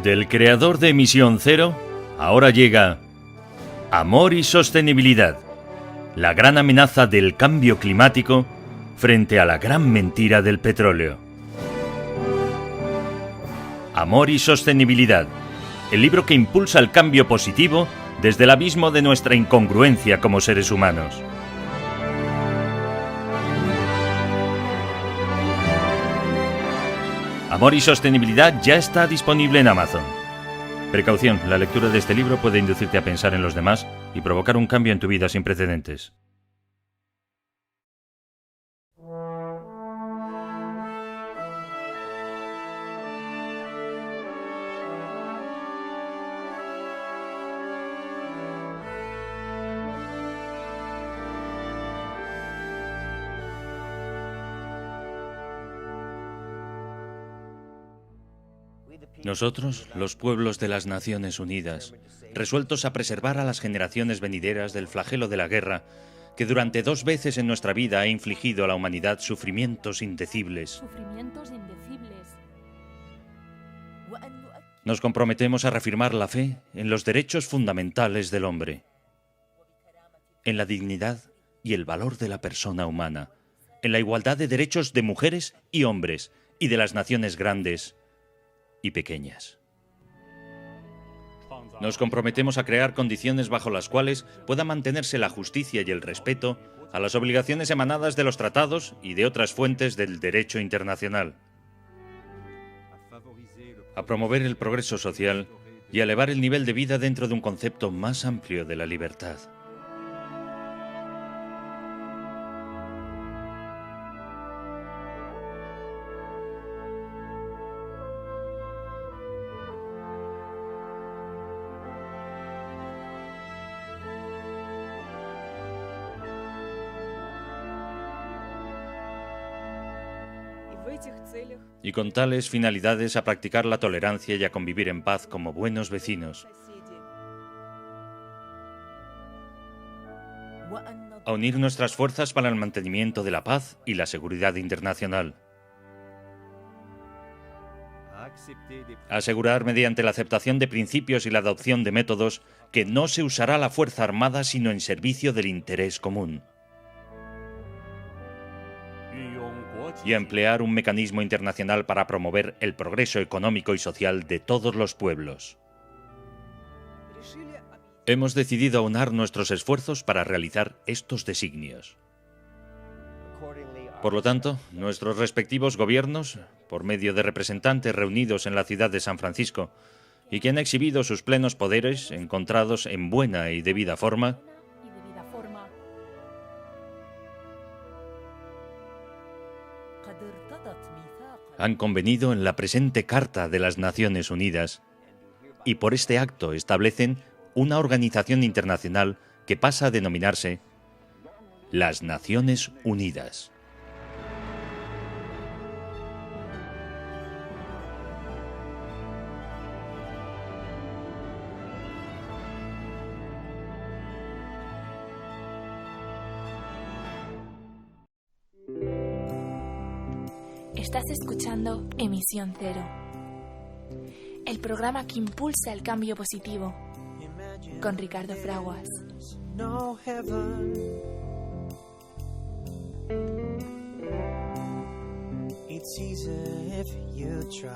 Del creador de Emisión Cero, ahora llega Amor y Sostenibilidad, la gran amenaza del cambio climático frente a la gran mentira del petróleo. Amor y Sostenibilidad, el libro que impulsa el cambio positivo desde el abismo de nuestra incongruencia como seres humanos. Amor y Sostenibilidad ya está disponible en Amazon. Precaución, la lectura de este libro puede inducirte a pensar en los demás y provocar un cambio en tu vida sin precedentes. Nosotros, los pueblos de las Naciones Unidas, resueltos a preservar a las generaciones venideras del flagelo de la guerra, que durante 2 veces en nuestra vida ha infligido a la humanidad sufrimientos indecibles. Nos comprometemos a reafirmar la fe en los derechos fundamentales del hombre, en la dignidad y el valor de la persona humana, en la igualdad de derechos de mujeres y hombres y de las naciones grandes y pequeñas. Nos comprometemos a crear condiciones bajo las cuales pueda mantenerse la justicia y el respeto a las obligaciones emanadas de los tratados y de otras fuentes del derecho internacional, a promover el progreso social y a elevar el nivel de vida dentro de un concepto más amplio de la libertad. Y con tales finalidades a practicar la tolerancia y a convivir en paz como buenos vecinos. A unir nuestras fuerzas para el mantenimiento de la paz y la seguridad internacional. A asegurar mediante la aceptación de principios y la adopción de métodos que no se usará la fuerza armada sino en servicio del interés común. Y a emplear un mecanismo internacional para promover el progreso económico y social de todos los pueblos. Hemos decidido aunar nuestros esfuerzos para realizar estos designios. Por lo tanto, nuestros respectivos gobiernos, por medio de representantes reunidos en la ciudad de San Francisco y que han exhibido sus plenos poderes, encontrados en buena y debida forma, han convenido en la presente Carta de las Naciones Unidas y por este acto establecen una organización internacional que pasa a denominarse las Naciones Unidas. Estás escuchando Emisión Cero, el programa que impulsa el cambio positivo, con Ricardo Fraguas. No heaven. It's easy if you try.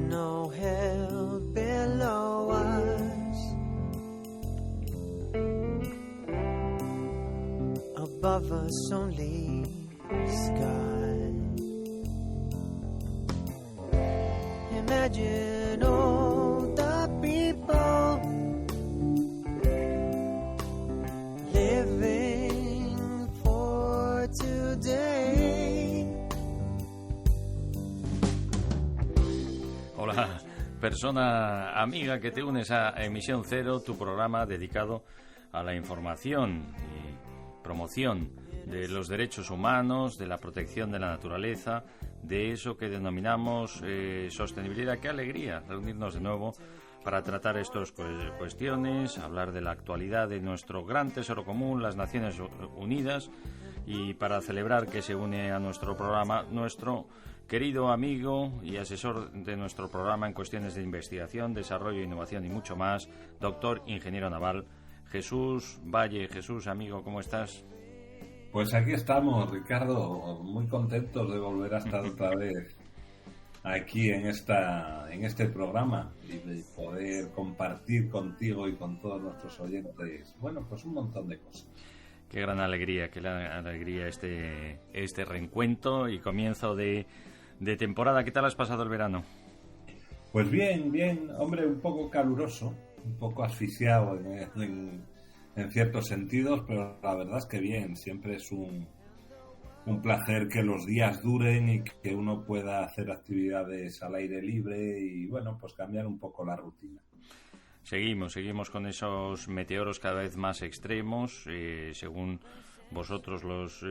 No hell below us. Above us only sky. Imagine all the people living for today. Hola, persona amiga que te unes a Emisión Cero, tu programa dedicado a la información y promoción de los derechos humanos, de la protección de la naturaleza, de eso que denominamos sostenibilidad. Qué alegría reunirnos de nuevo para tratar estas cuestiones, hablar de la actualidad de nuestro gran tesoro común, las Naciones Unidas, Y para celebrar que se une a nuestro programa nuestro querido amigo y asesor de nuestro programa en cuestiones de investigación, desarrollo, innovación y mucho más, doctor ingeniero naval, Jesús Valle. Jesús, amigo, ¿cómo estás? Pues aquí estamos, Ricardo, muy contentos de volver a estar otra vez aquí en este programa y de poder compartir contigo y con todos nuestros oyentes, bueno, pues un montón de cosas. Qué gran alegría este reencuentro y comienzo de temporada. ¿Qué tal has pasado el verano? Pues bien, hombre, un poco caluroso, un poco asfixiado en ciertos sentidos, pero la verdad es que bien, siempre es un placer que los días duren y que uno pueda hacer actividades al aire libre y, bueno, pues cambiar un poco la rutina. Seguimos con esos meteoros cada vez más extremos, según vosotros los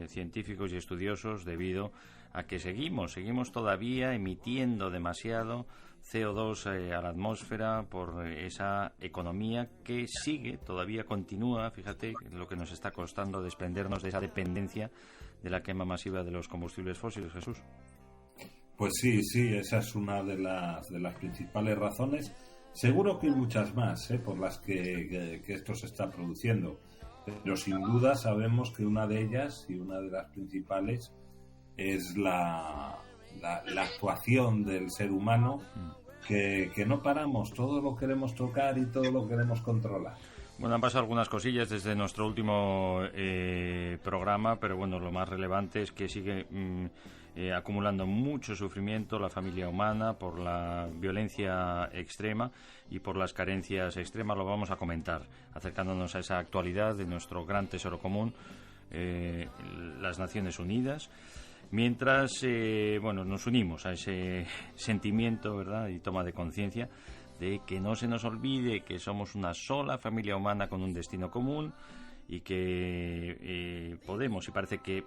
científicos y estudiosos, debido a que seguimos todavía emitiendo demasiado CO2 a la atmósfera por esa economía que todavía continúa. Fíjate lo que nos está costando desprendernos de esa dependencia de la quema masiva de los combustibles fósiles, Jesús. Pues sí, esa es una de las principales razones. Seguro que hay muchas más por las que esto se está produciendo, pero sin duda sabemos que una de ellas y una de las principales es la actuación del ser humano, que no paramos, todo lo queremos tocar y todo lo queremos controlar. Bueno, han pasado algunas cosillas desde nuestro último programa, pero bueno, lo más relevante es que sigue acumulando mucho sufrimiento la familia humana por la violencia extrema y por las carencias extremas. Lo vamos a comentar, acercándonos a esa actualidad de nuestro gran tesoro común, las Naciones Unidas. Mientras, nos unimos a ese sentimiento, ¿verdad?, y toma de conciencia de que no se nos olvide que somos una sola familia humana con un destino común y que podemos, y parece que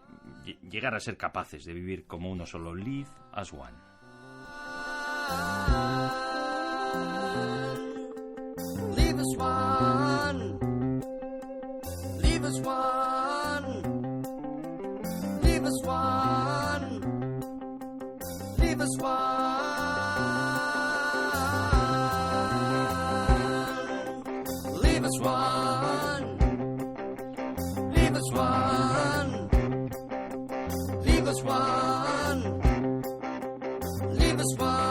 llegar a ser capaces de vivir como uno solo. Live as one. Live as one. Live as one. Live as one. Live as one. Live as one. Live as one. Live as one. Live as one.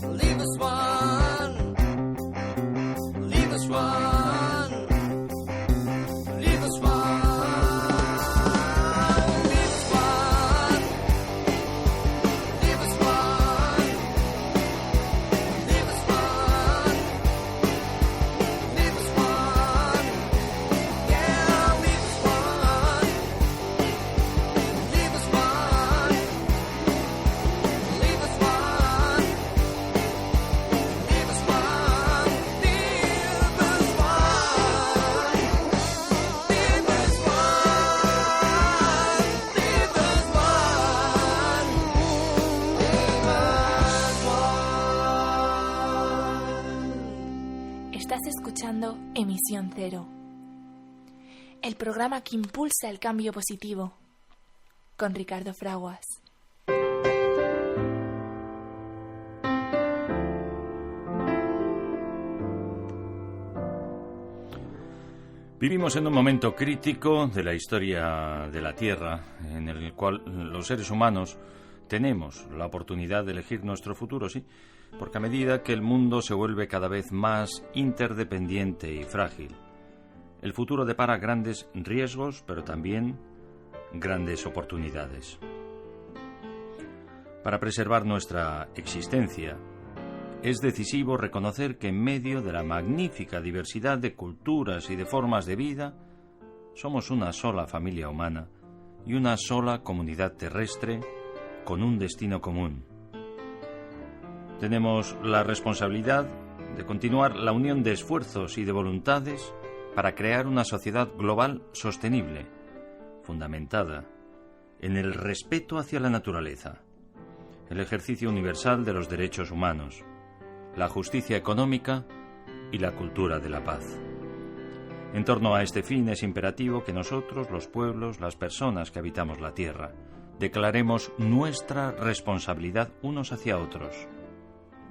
Live as one. Live as one. Live as one. Estás escuchando Emisión Cero, el programa que impulsa el cambio positivo, con Ricardo Fraguas. Vivimos en un momento crítico de la historia de la Tierra, en el cual los seres humanos tenemos la oportunidad de elegir nuestro futuro, sí, porque a medida que el mundo se vuelve cada vez más interdependiente y frágil, el futuro depara grandes riesgos, pero también grandes oportunidades. Para preservar nuestra existencia, es decisivo reconocer que en medio de la magnífica diversidad de culturas y de formas de vida, somos una sola familia humana y una sola comunidad terrestre con un destino común. Tenemos la responsabilidad de continuar la unión de esfuerzos y de voluntades para crear una sociedad global sostenible, fundamentada en el respeto hacia la naturaleza, el ejercicio universal de los derechos humanos, la justicia económica y la cultura de la paz. En torno a este fin es imperativo que nosotros, los pueblos, las personas que habitamos la tierra, declaremos nuestra responsabilidad unos hacia otros,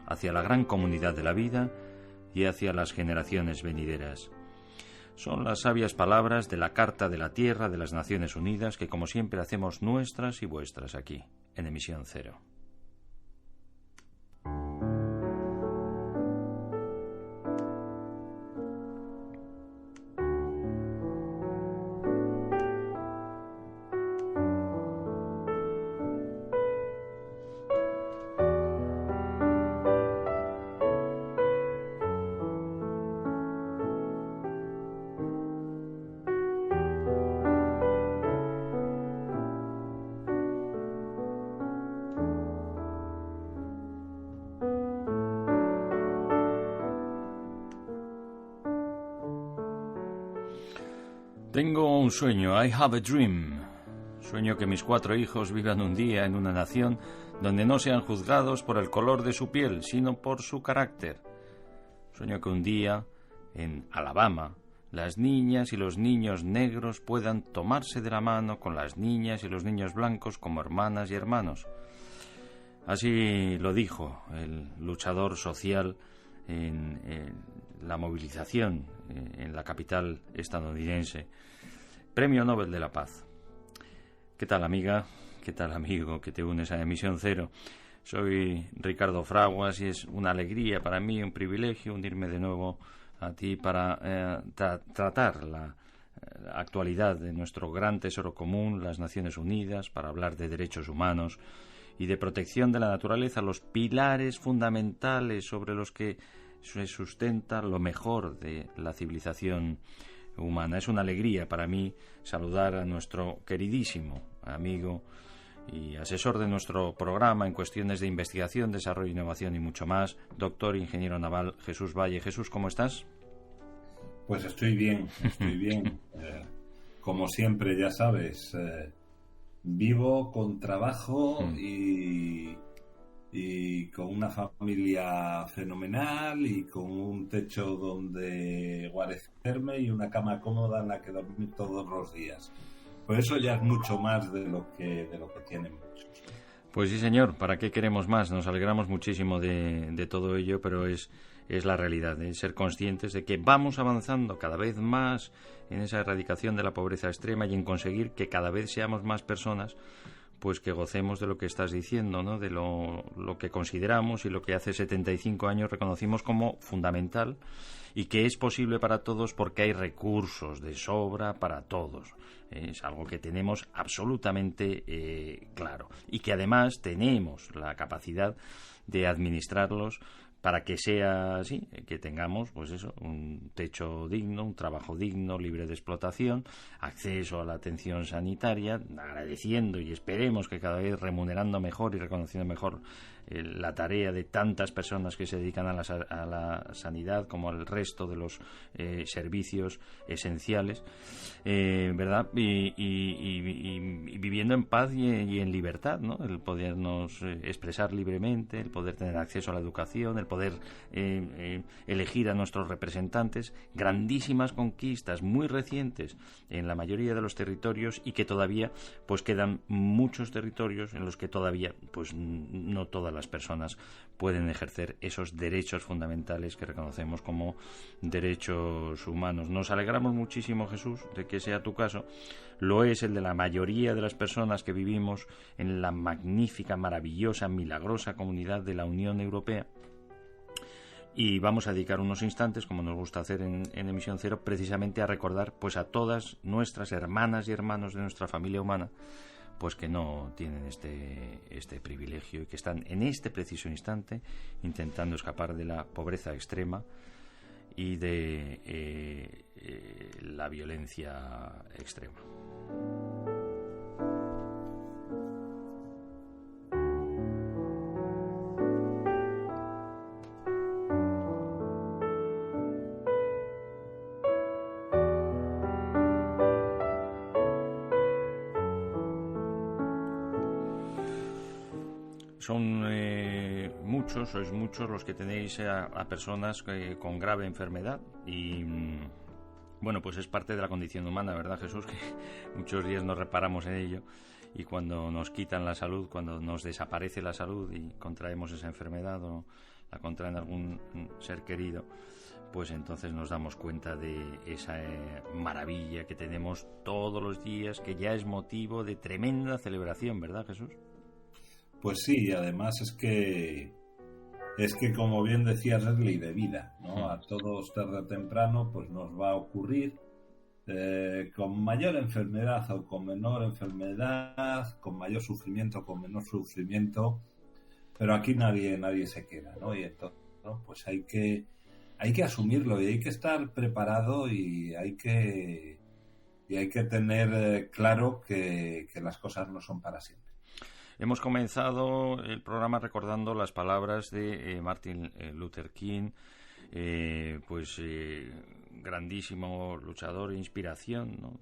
hacia la gran comunidad de la vida y hacia las generaciones venideras. Son las sabias palabras de la Carta de la Tierra de las Naciones Unidas que, como siempre, hacemos nuestras y vuestras aquí, en Emisión Cero. Tengo un sueño, I have a dream. Sueño que mis 4 hijos vivan un día en una nación donde no sean juzgados por el color de su piel, sino por su carácter. Sueño que un día, en Alabama, las niñas y los niños negros puedan tomarse de la mano con las niñas y los niños blancos como hermanas y hermanos. Así lo dijo el luchador social en la movilización en la capital estadounidense. Premio Nobel de la Paz. ¿Qué tal, amiga? ¿Qué tal, amigo, que te unes a Emisión Cero? Soy Ricardo Fraguas y es una alegría para mí, un privilegio unirme de nuevo a ti para tratar la actualidad de nuestro gran tesoro común, las Naciones Unidas, para hablar de derechos humanos y de protección de la naturaleza, los pilares fundamentales sobre los que se sustenta lo mejor de la civilización humana. Es una alegría para mí saludar a nuestro queridísimo amigo y asesor de nuestro programa en cuestiones de investigación, desarrollo, innovación y mucho más, doctor ingeniero naval Jesús Valle. Jesús, ¿cómo estás? Pues estoy bien. Como siempre, ya sabes, vivo con trabajo y con una familia fenomenal y con un techo donde guarecerme y una cama cómoda en la que dormir todos los días. Por eso ya es mucho más de lo que tienen muchos. Pues sí, señor, ¿para qué queremos más? Nos alegramos muchísimo de todo ello, pero es la realidad, es ser conscientes de que vamos avanzando cada vez más en esa erradicación de la pobreza extrema y en conseguir que cada vez seamos más personas pues que gocemos de lo que estás diciendo, ¿no? De lo que consideramos y lo que hace 75 años reconocimos como fundamental y que es posible para todos porque hay recursos de sobra para todos. Es algo que tenemos absolutamente claro y que además tenemos la capacidad de administrarlos para que sea así, que tengamos, pues eso, un techo digno, un trabajo digno, libre de explotación, acceso a la atención sanitaria, agradeciendo y esperemos que cada vez remunerando mejor y reconociendo mejor la tarea de tantas personas que se dedican a la sanidad como al resto de los servicios esenciales, ¿verdad? Y viviendo en paz y en libertad, ¿no? El podernos expresar libremente, el poder tener acceso a la educación, el poder elegir a nuestros representantes, grandísimas conquistas muy recientes en la mayoría de los territorios y que todavía pues quedan muchos territorios en los que todavía pues no todas las personas pueden ejercer esos derechos fundamentales que reconocemos como derechos humanos. Nos alegramos muchísimo, Jesús, de que sea tu caso. Lo es el de la mayoría de las personas que vivimos en la magnífica, maravillosa, milagrosa comunidad de la Unión Europea. Y vamos a dedicar unos instantes, como nos gusta hacer en Emisión Cero, precisamente a recordar pues a todas nuestras hermanas y hermanos de nuestra familia humana, pues que no tienen este privilegio y que están en este preciso instante intentando escapar de la pobreza extrema y de la violencia extrema. Sois muchos los que tenéis a personas con grave enfermedad y Bueno, pues es parte de la condición humana, ¿verdad, Jesús? Que muchos días nos reparamos en ello y cuando nos quitan la salud, cuando nos desaparece la salud y contraemos esa enfermedad o la contraen algún ser querido, pues entonces nos damos cuenta de esa maravilla que tenemos todos los días, que ya es motivo de tremenda celebración, ¿verdad, Jesús? Pues sí, y además es que como bien decías, es ley de vida, ¿no? A todos tarde o temprano pues nos va a ocurrir, con mayor enfermedad o con menor enfermedad, con mayor sufrimiento o con menor sufrimiento, pero aquí nadie se queda, ¿no? Y entonces, ¿no? Pues hay que asumirlo y hay que estar preparado y hay que tener claro que las cosas no son para siempre. Hemos comenzado el programa recordando las palabras de Martin Luther King, grandísimo luchador e inspiración, ¿no?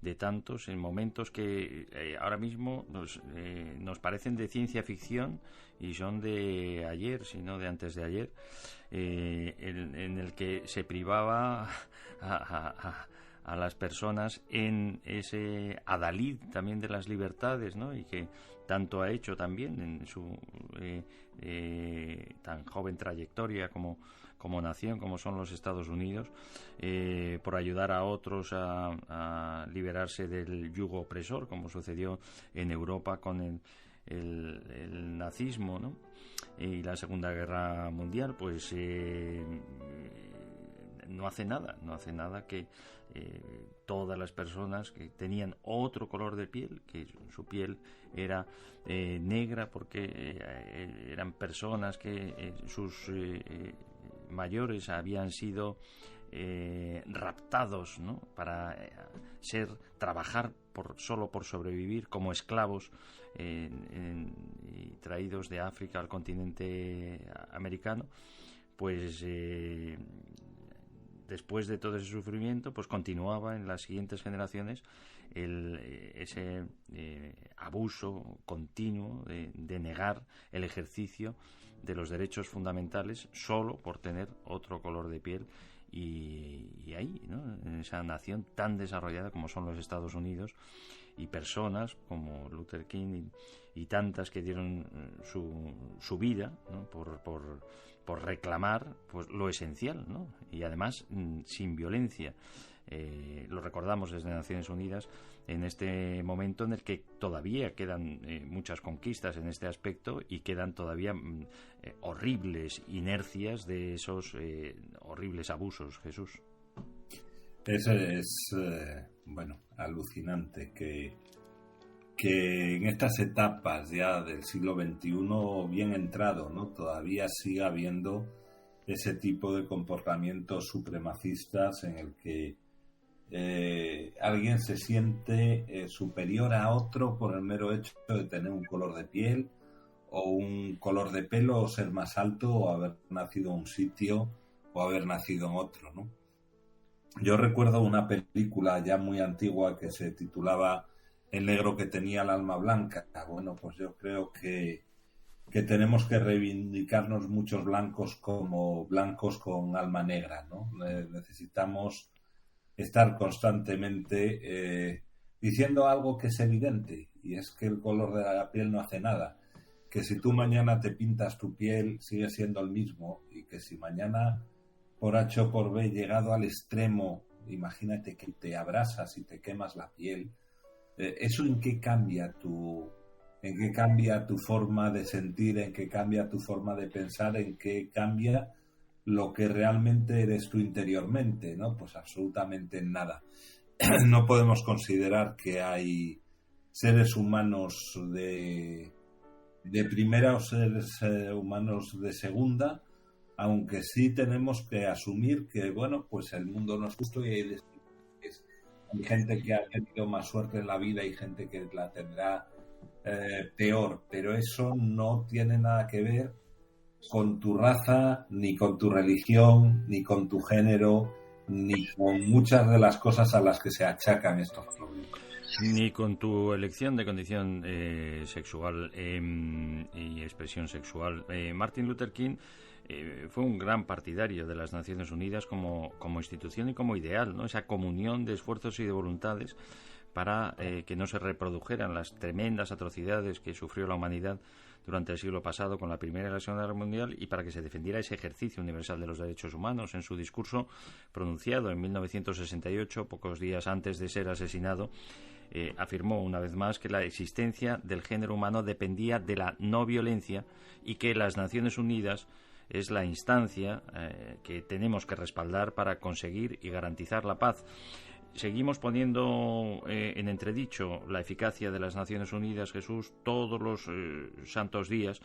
de tantos en momentos que ahora mismo nos parecen de ciencia ficción y son de ayer, sino de antes de ayer, en el que se privaba a las personas en ese adalid también de las libertades, ¿no? Y que tanto ha hecho también en su tan joven trayectoria como nación, como son los Estados Unidos, por ayudar a otros a liberarse del yugo opresor, como sucedió en Europa con el nazismo, ¿no? Y la Segunda Guerra Mundial, pues no hace nada que todas las personas que tenían otro color de piel, que su piel era negra porque eran personas que sus mayores habían sido raptados, ¿no? Para trabajar solo por sobrevivir como esclavos y traídos de África al continente americano, pues después de todo ese sufrimiento, pues continuaba en las siguientes generaciones ese abuso continuo de negar el ejercicio de los derechos fundamentales solo por tener otro color de piel. Y ahí, ¿no? En esa nación tan desarrollada como son los Estados Unidos, y personas como Luther King y tantas que dieron su vida, ¿no? por reclamar pues lo esencial, ¿no? Y además sin violencia. Lo recordamos desde Naciones Unidas en este momento en el que todavía quedan muchas conquistas en este aspecto y quedan todavía horribles inercias de esos horribles abusos, Jesús. Eso es alucinante que en estas etapas ya del siglo XXI bien entrado, ¿no? Todavía siga habiendo ese tipo de comportamientos supremacistas en el que alguien se siente superior a otro por el mero hecho de tener un color de piel o un color de pelo, o ser más alto, o haber nacido en un sitio o haber nacido en otro, ¿no? Yo recuerdo una película ya muy antigua que se titulaba El negro que tenía el alma blanca. Bueno, pues yo creo que tenemos que reivindicarnos muchos blancos como blancos con alma negra, ¿no? Necesitamos estar constantemente diciendo algo que es evidente, y es que el color de la piel no hace nada, que si tú mañana te pintas tu piel sigue siendo el mismo, y que si mañana por H o por B llegado al extremo, imagínate que te abrasas y te quemas la piel, ¿eso en qué cambia tu forma de sentir, en qué cambia tu forma de pensar, en qué cambia lo que realmente eres tú interiormente, ¿no? Pues absolutamente nada. No podemos considerar que hay seres humanos de primera o seres humanos de segunda, aunque sí tenemos que asumir que, bueno, pues el mundo no es justo y hay gente que ha tenido más suerte en la vida y gente que la tendrá peor, pero eso no tiene nada que ver con tu raza, ni con tu religión, ni con tu género, ni con muchas de las cosas a las que se achacan estos problemas. Ni con tu elección de condición sexual y expresión sexual. Martin Luther King fue un gran partidario de las Naciones Unidas como institución y como ideal, ¿no? Esa comunión de esfuerzos y de voluntades para que no se reprodujeran las tremendas atrocidades que sufrió la humanidad durante el siglo pasado con la Primera y la Segunda Guerra Mundial, y para que se defendiera ese ejercicio universal de los derechos humanos. En su discurso pronunciado en 1968, pocos días antes de ser asesinado, afirmó una vez más que la existencia del género humano dependía de la no violencia y que las Naciones Unidas es la instancia que tenemos que respaldar para conseguir y garantizar la paz. Seguimos poniendo en entredicho la eficacia de las Naciones Unidas, Jesús, todos los santos días,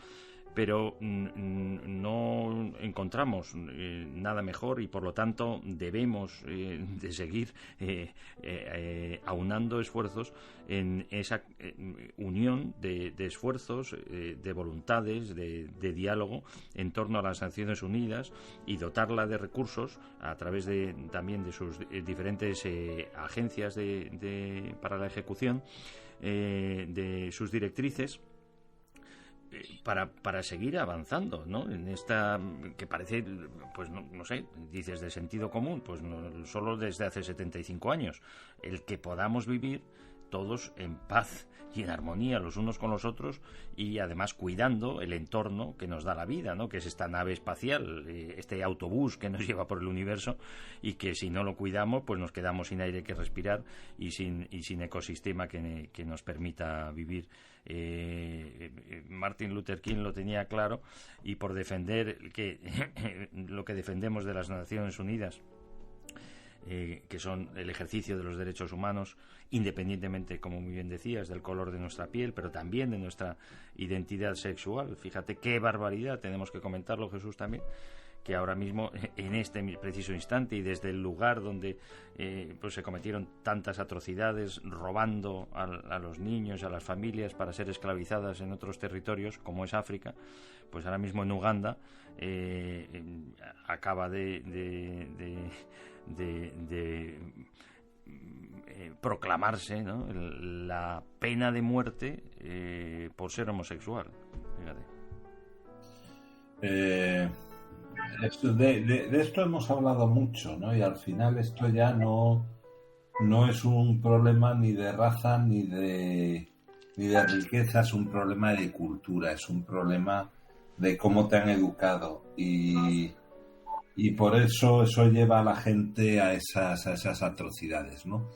pero no encontramos nada mejor y por lo tanto debemos de seguir aunando esfuerzos en esa unión de esfuerzos, de voluntades, de diálogo en torno a las Naciones Unidas y dotarla de recursos a través también de sus diferentes agencias para la ejecución de sus directrices, para seguir avanzando, ¿no? En esta que parece, pues no sé, dices de sentido común, pues no, solo desde hace 75 años, el que podamos vivir todos en paz y en armonía los unos con los otros, y además cuidando el entorno que nos da la vida, ¿no? Que es esta nave espacial, este autobús que nos lleva por el universo, y que si no lo cuidamos pues nos quedamos sin aire que respirar y sin ecosistema que nos permita vivir. Martin Luther King lo tenía claro, y por defender lo que defendemos de las Naciones Unidas, que son el ejercicio de los derechos humanos, independientemente, como muy bien decías, del color de nuestra piel, pero también de nuestra identidad sexual. Fíjate qué barbaridad, tenemos que comentarlo, Jesús, también, que ahora mismo, en este preciso instante y desde el lugar donde pues se cometieron tantas atrocidades, robando a los niños, a las familias para ser esclavizadas en otros territorios, como es África, pues ahora mismo en Uganda acaba de proclamarse, ¿no?, la pena de muerte por ser homosexual. Fíjate. De esto hemos hablado mucho, ¿no? Y al final esto ya no es un problema ni de raza ni de riqueza, es un problema de cultura, es un problema de cómo te han educado, y por eso lleva a la gente a esas atrocidades, ¿no?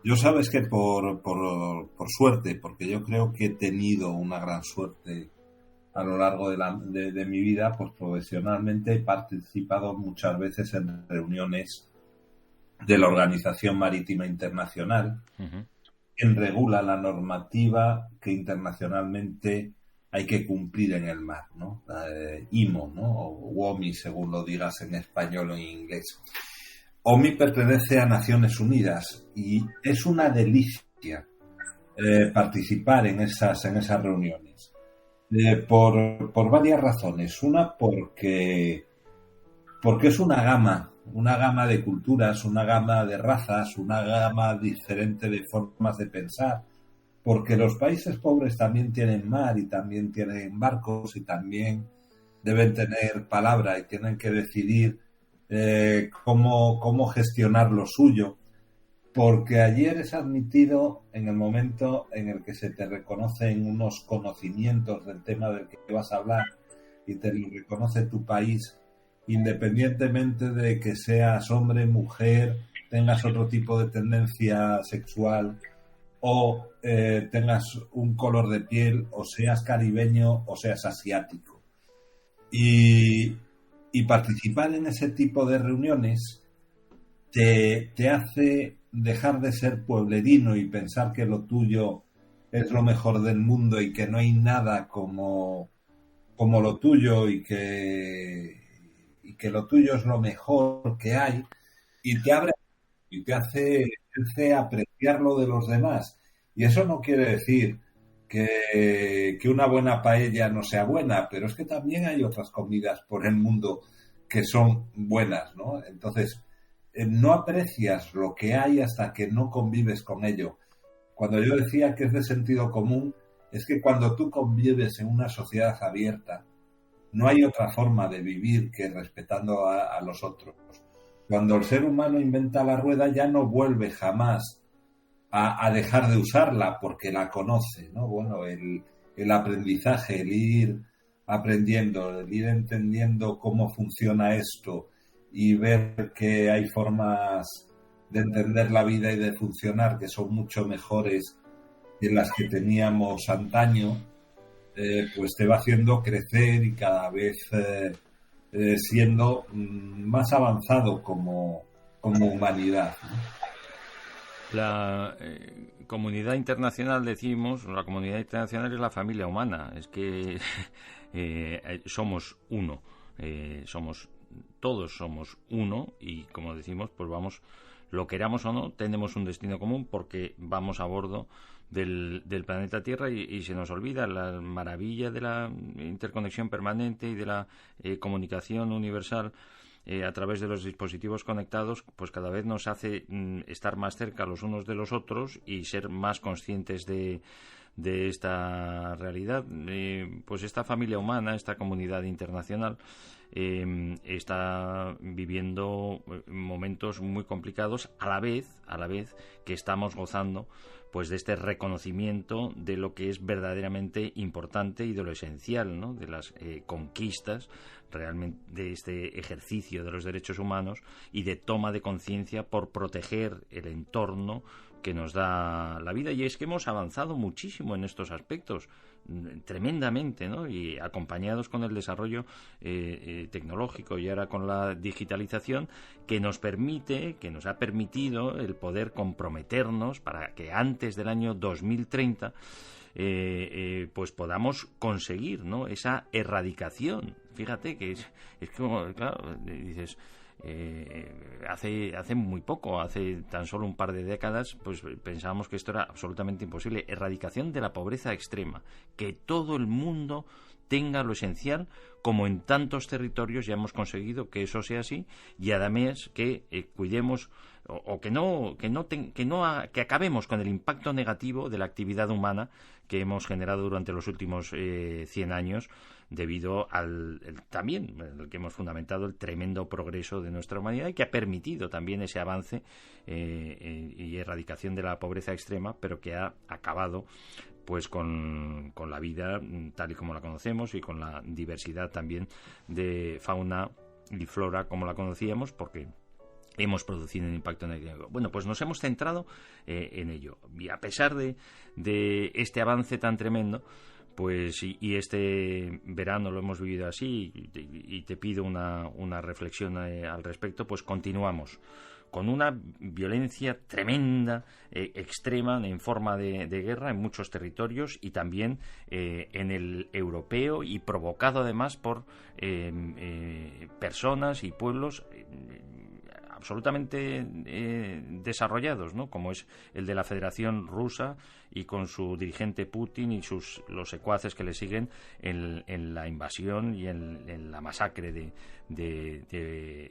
Yo sabes que por suerte, porque yo creo que he tenido una gran suerte a lo largo de mi vida, pues profesionalmente he participado muchas veces en reuniones de la Organización Marítima Internacional, quien regula la normativa que internacionalmente hay que cumplir en el mar, ¿no? IMO, ¿no? O WOMI, según lo digas en español o en inglés. OMI pertenece a Naciones Unidas y es una delicia participar en esas reuniones. Por varias razones. Una, porque es una gama de culturas, una gama de razas, una gama diferente de formas de pensar, porque los países pobres también tienen mar y también tienen barcos y también deben tener palabra y tienen que decidir cómo gestionar lo suyo, porque allí eres admitido en el momento en el que se te reconocen unos conocimientos del tema del que vas a hablar y te lo reconoce tu país, independientemente de que seas hombre, mujer, tengas otro tipo de tendencia sexual o tengas un color de piel, o seas caribeño o seas asiático. Y participar en ese tipo de reuniones te hace dejar de ser pueblerino y pensar que lo tuyo es lo mejor del mundo y que no hay nada como lo tuyo, y que lo tuyo es lo mejor que hay, y te abre y te hace apreciar lo de los demás. Y eso no quiere decir que una buena paella no sea buena, pero es que también hay otras comidas por el mundo que son buenas, ¿no? Entonces, no aprecias lo que hay hasta que no convives con ello. Cuando yo decía que es de sentido común, es que cuando tú convives en una sociedad abierta, no hay otra forma de vivir que respetando a los otros. Cuando el ser humano inventa la rueda ya no vuelve jamás a dejar de usarla porque la conoce, ¿no? Bueno, el aprendizaje, el ir aprendiendo, el ir entendiendo cómo funciona esto y ver que hay formas de entender la vida y de funcionar que son mucho mejores que las que teníamos antaño, pues te va haciendo crecer y cada vez siendo más avanzado como humanidad, ¿no? La comunidad internacional, decimos, la comunidad internacional es la familia humana. Es que somos uno, todos somos uno y, como decimos, pues vamos, lo queramos o no, tenemos un destino común porque vamos a bordo del planeta Tierra y se nos olvida la maravilla de la interconexión permanente y de la comunicación universal a través de los dispositivos conectados, pues cada vez nos hace estar más cerca los unos de los otros y ser más conscientes de esta realidad. Pues esta familia humana, esta comunidad internacional está viviendo momentos muy complicados a la vez que estamos gozando pues de este reconocimiento de lo que es verdaderamente importante y de lo esencial, ¿no? De las conquistas realmente de este ejercicio de los derechos humanos y de toma de conciencia por proteger el entorno que nos da la vida. Y es que hemos avanzado muchísimo en estos aspectos, tremendamente, ¿no? Y acompañados con el desarrollo tecnológico y ahora con la digitalización que nos ha permitido el poder comprometernos para que antes del año 2030 pues podamos conseguir, ¿no? Esa erradicación. Fíjate que es como, claro, dices, hace muy poco, hace tan solo un par de décadas, pues pensábamos que esto era absolutamente imposible. Erradicación de la pobreza extrema, que todo el mundo tenga lo esencial, como en tantos territorios ya hemos conseguido que eso sea así, y además que cuidemos o que acabemos con el impacto negativo de la actividad humana que hemos generado durante los últimos 100 años debido también el que hemos fundamentado el tremendo progreso de nuestra humanidad y que ha permitido también ese avance y erradicación de la pobreza extrema, pero que ha acabado pues con la vida tal y como la conocemos y con la diversidad también de fauna y flora como la conocíamos, porque hemos producido un impacto negativo. Bueno, pues nos hemos centrado en ello. Y a pesar de este avance tan tremendo, pues y este verano lo hemos vivido así, y te pido una reflexión al respecto, pues continuamos con una violencia tremenda, extrema, en forma de guerra en muchos territorios y también en el europeo, y provocado además por personas y pueblos absolutamente desarrollados, ¿no? Como es el de la Federación Rusa y con su dirigente Putin y los secuaces que le siguen en la invasión y en la masacre de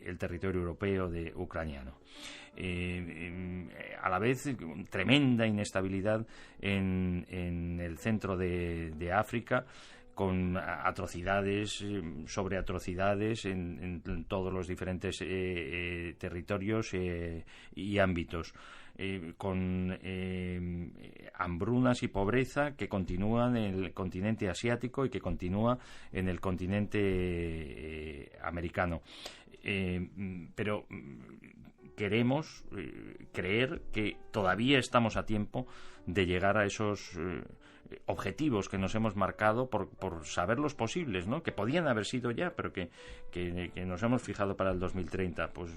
el territorio europeo de ucraniano. A la vez tremenda inestabilidad en el centro de África, con atrocidades sobre atrocidades en todos los diferentes territorios y ámbitos, con hambrunas y pobreza que continúan en el continente asiático y que continúa en el continente americano. Pero queremos creer que todavía estamos a tiempo de llegar a esos objetivos que nos hemos marcado por saber los posibles, ¿no? Que podían haber sido ya, pero que nos hemos fijado para el 2030. Pues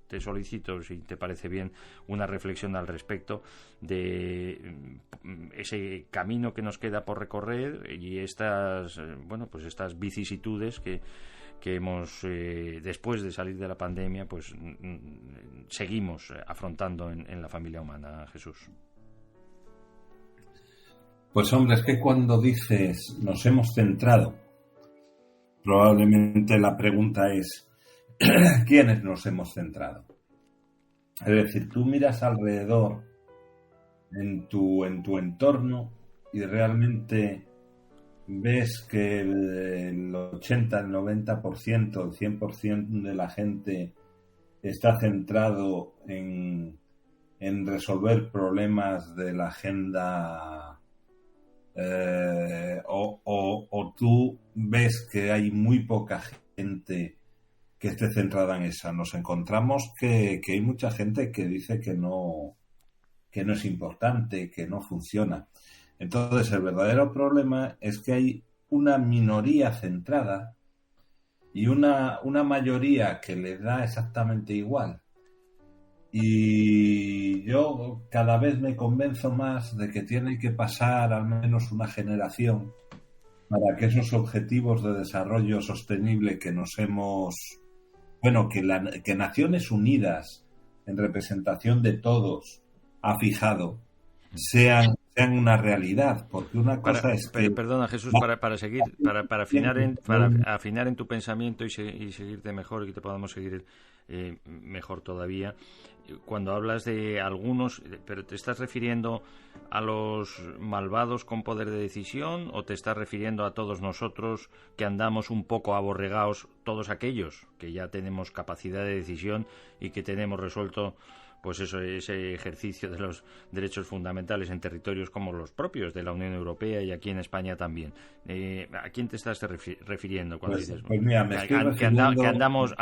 te solicito, si te parece bien, una reflexión al respecto de ese camino que nos queda por recorrer y estas vicisitudes que hemos, después de salir de la pandemia, pues seguimos afrontando en la familia humana, Jesús. Pues hombre, es que cuando dices nos hemos centrado, probablemente la pregunta es ¿quiénes nos hemos centrado? Es decir, tú miras alrededor en tu entorno y realmente ves que el 80, el 90%, el 100% de la gente está centrado en resolver problemas de la agenda, o tú ves que hay muy poca gente que esté centrada en esa. Nos encontramos que hay mucha gente que dice que no es importante, que no funciona. Entonces, el verdadero problema es que hay una minoría centrada y una mayoría que le da exactamente igual. Y yo cada vez me convenzo más de que tiene que pasar al menos una generación para que esos objetivos de desarrollo sostenible que nos hemos... Bueno, que Naciones Unidas, en representación de todos, ha fijado, sean una realidad, porque una cosa es que... Perdona, Jesús, para seguir, para afinar en tu pensamiento y seguirte mejor y que te podamos seguir mejor todavía. Cuando hablas de algunos, ¿pero te estás refiriendo a los malvados con poder de decisión o te estás refiriendo a todos nosotros que andamos un poco aborregados, todos aquellos que ya tenemos capacidad de decisión y que tenemos resuelto pues eso, ese ejercicio de los derechos fundamentales en territorios como los propios de la Unión Europea y aquí en España también? ¿A quién te estás refiriendo cuando dices? Pues mira, me estoy refiriendo... que andamos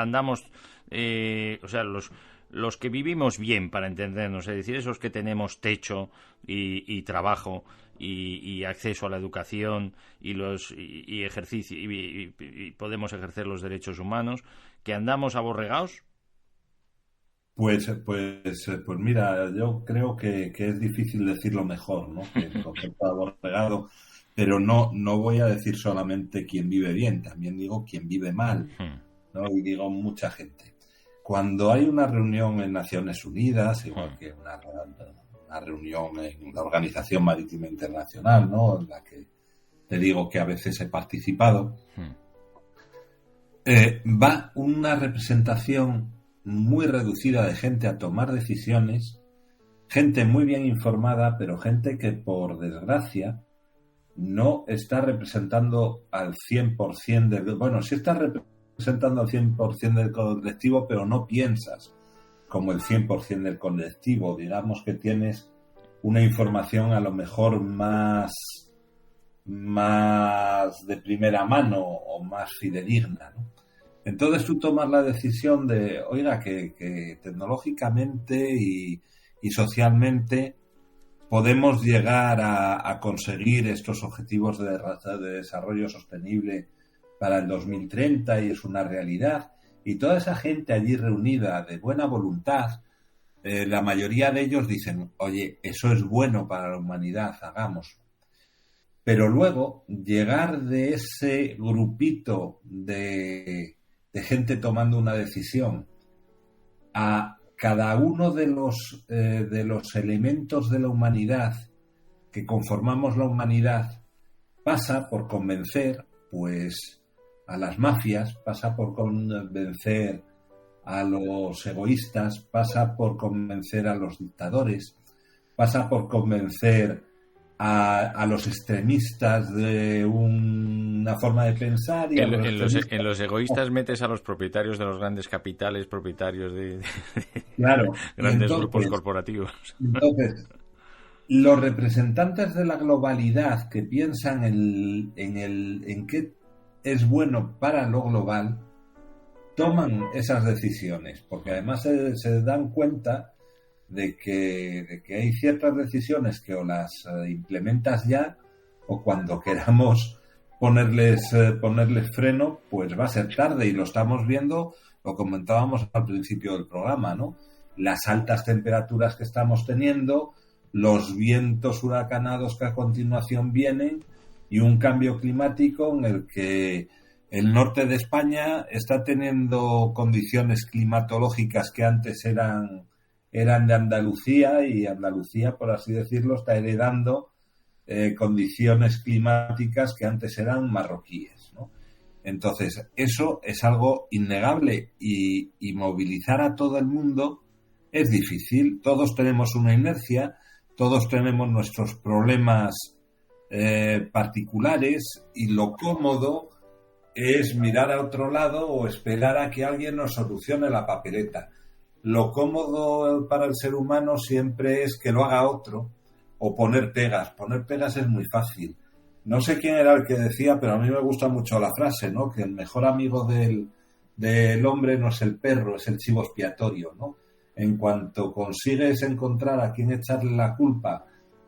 o sea, los que vivimos bien, para entendernos, es decir, esos que tenemos techo y trabajo y acceso a la educación y ejercicio y podemos ejercer los derechos humanos, que andamos aborregados. Pues mira, yo creo que es difícil decirlo mejor, ¿no? Que el concepto de aborregado, pero no voy a decir solamente quien vive bien, también digo quien vive mal, ¿no? Y digo mucha gente. Cuando hay una reunión en Naciones Unidas, igual que una reunión en la Organización Marítima Internacional, ¿no? En la que te digo que a veces he participado, va una representación muy reducida de gente a tomar decisiones, gente muy bien informada, pero gente que por desgracia no está representando al 100% del... Bueno, sí está representando al 100% del colectivo, pero no piensas como el 100% del colectivo. Digamos que tienes una información a lo mejor más de primera mano o más fidedigna, ¿no? Entonces tú tomas la decisión de, oiga, que tecnológicamente y socialmente podemos llegar a conseguir estos objetivos de desarrollo sostenible para el 2030 y es una realidad. Y toda esa gente allí reunida de buena voluntad, la mayoría de ellos dicen, oye, eso es bueno para la humanidad, hagámoslo. Pero luego llegar de ese grupito de gente tomando una decisión a cada uno de los elementos de la humanidad que conformamos la humanidad, pasa por convencer pues a las mafias, pasa por convencer a los egoístas, pasa por convencer a los dictadores, pasa por convencer a los extremistas de una forma de pensar. Y en los egoístas metes a los propietarios de los grandes capitales, propietarios de claro, grandes grupos corporativos. Entonces, los representantes de la globalidad que piensan en qué es bueno para lo global, toman esas decisiones, porque además se dan cuenta de que hay ciertas decisiones que o las implementas ya o cuando queramos ponerles freno, pues va a ser tarde y lo estamos viendo, lo comentábamos al principio del programa, ¿no? Las altas temperaturas que estamos teniendo, los vientos huracanados que a continuación vienen y un cambio climático en el que el norte de España está teniendo condiciones climatológicas que antes eran de Andalucía y Andalucía, por así decirlo, está heredando condiciones climáticas que antes eran marroquíes, ¿no? Entonces, eso es algo innegable y movilizar a todo el mundo es difícil. Todos tenemos una inercia, todos tenemos nuestros problemas particulares, y lo cómodo es mirar a otro lado o esperar a que alguien nos solucione la papeleta. Lo cómodo para el ser humano siempre es que lo haga otro, o poner pegas. Poner pegas es muy fácil. No sé quién era el que decía, pero a mí me gusta mucho la frase, ¿no? Que el mejor amigo del hombre no es el perro, es el chivo expiatorio, ¿no? En cuanto consigues encontrar a quien echarle la culpa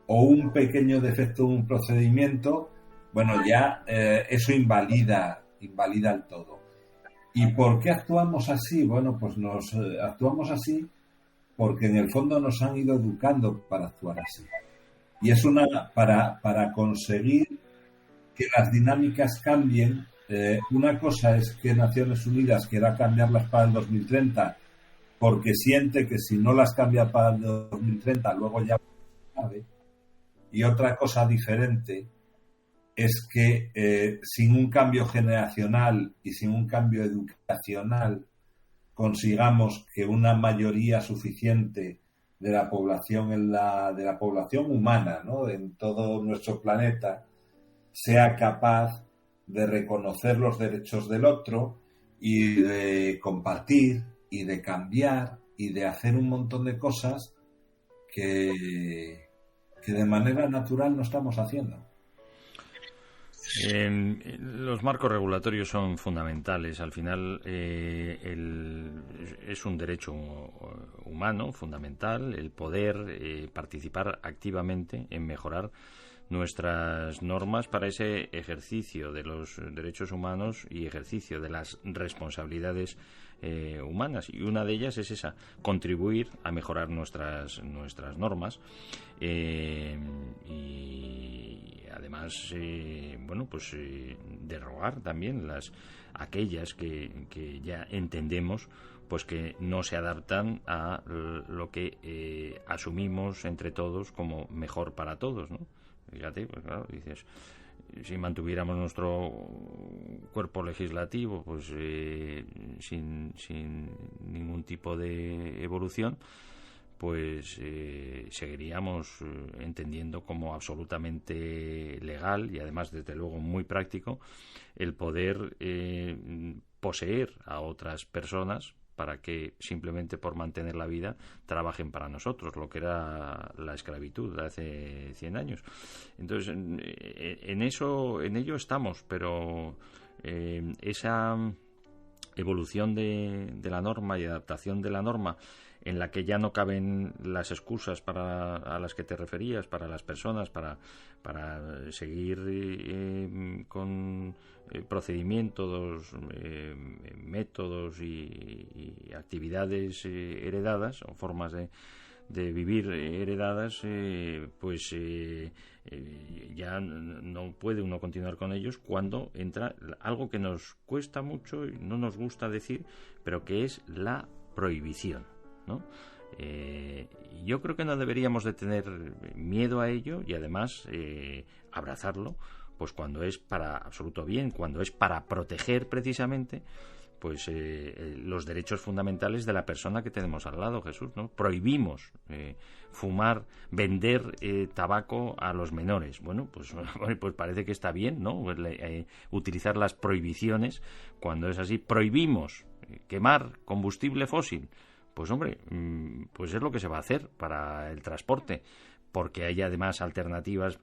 o un pequeño defecto en un procedimiento, bueno, ya eso invalida el todo. ¿Y por qué actuamos así? Bueno, pues actuamos así porque en el fondo nos han ido educando para actuar así. Y es para conseguir que las dinámicas cambien. Una cosa es que Naciones Unidas quiera cambiarlas para el 2030 porque siente que si no las cambia para el 2030 luego ya sabe. Y otra cosa diferente es que sin un cambio generacional y sin un cambio educacional consigamos que una mayoría suficiente de la población de la población humana, ¿no?, en todo nuestro planeta, sea capaz de reconocer los derechos del otro y de compartir y de cambiar y de hacer un montón de cosas que de manera natural no estamos haciendo. Los marcos regulatorios son fundamentales. Al final es un derecho humano fundamental el poder participar activamente en mejorar nuestras normas para ese ejercicio de los derechos humanos y ejercicio de las responsabilidades humanas, y una de ellas es esa, contribuir a mejorar nuestras normas y además derogar también aquellas que ya entendemos pues que no se adaptan a lo que asumimos entre todos como mejor para todos, ¿no? Fíjate, pues claro, dices, si mantuviéramos nuestro cuerpo legislativo pues sin ningún tipo de evolución, pues seguiríamos entendiendo como absolutamente legal y además desde luego muy práctico el poder poseer a otras personas para que simplemente por mantener la vida trabajen para nosotros, lo que era la esclavitud de hace 100 años. Entonces, en ello estamos, pero esa evolución de la norma y adaptación de la norma, en la que ya no caben las excusas a las que te referías, para las personas, para seguir con procedimientos, métodos y actividades heredadas o formas de vivir heredadas, ya no puede uno continuar con ellos cuando entra algo que nos cuesta mucho y no nos gusta decir, pero que es la prohibición, ¿no? Yo creo que no deberíamos de tener miedo a ello y además abrazarlo, pues cuando es para absoluto bien, cuando es para proteger precisamente pues los derechos fundamentales de la persona que tenemos al lado, Jesús, ¿no? Prohibimos fumar, vender tabaco a los menores. Bueno, pues parece que está bien, ¿no? Utilizar las prohibiciones cuando es así. Prohibimos quemar combustible fósil. Pues hombre, pues es lo que se va a hacer para el transporte, porque hay además alternativas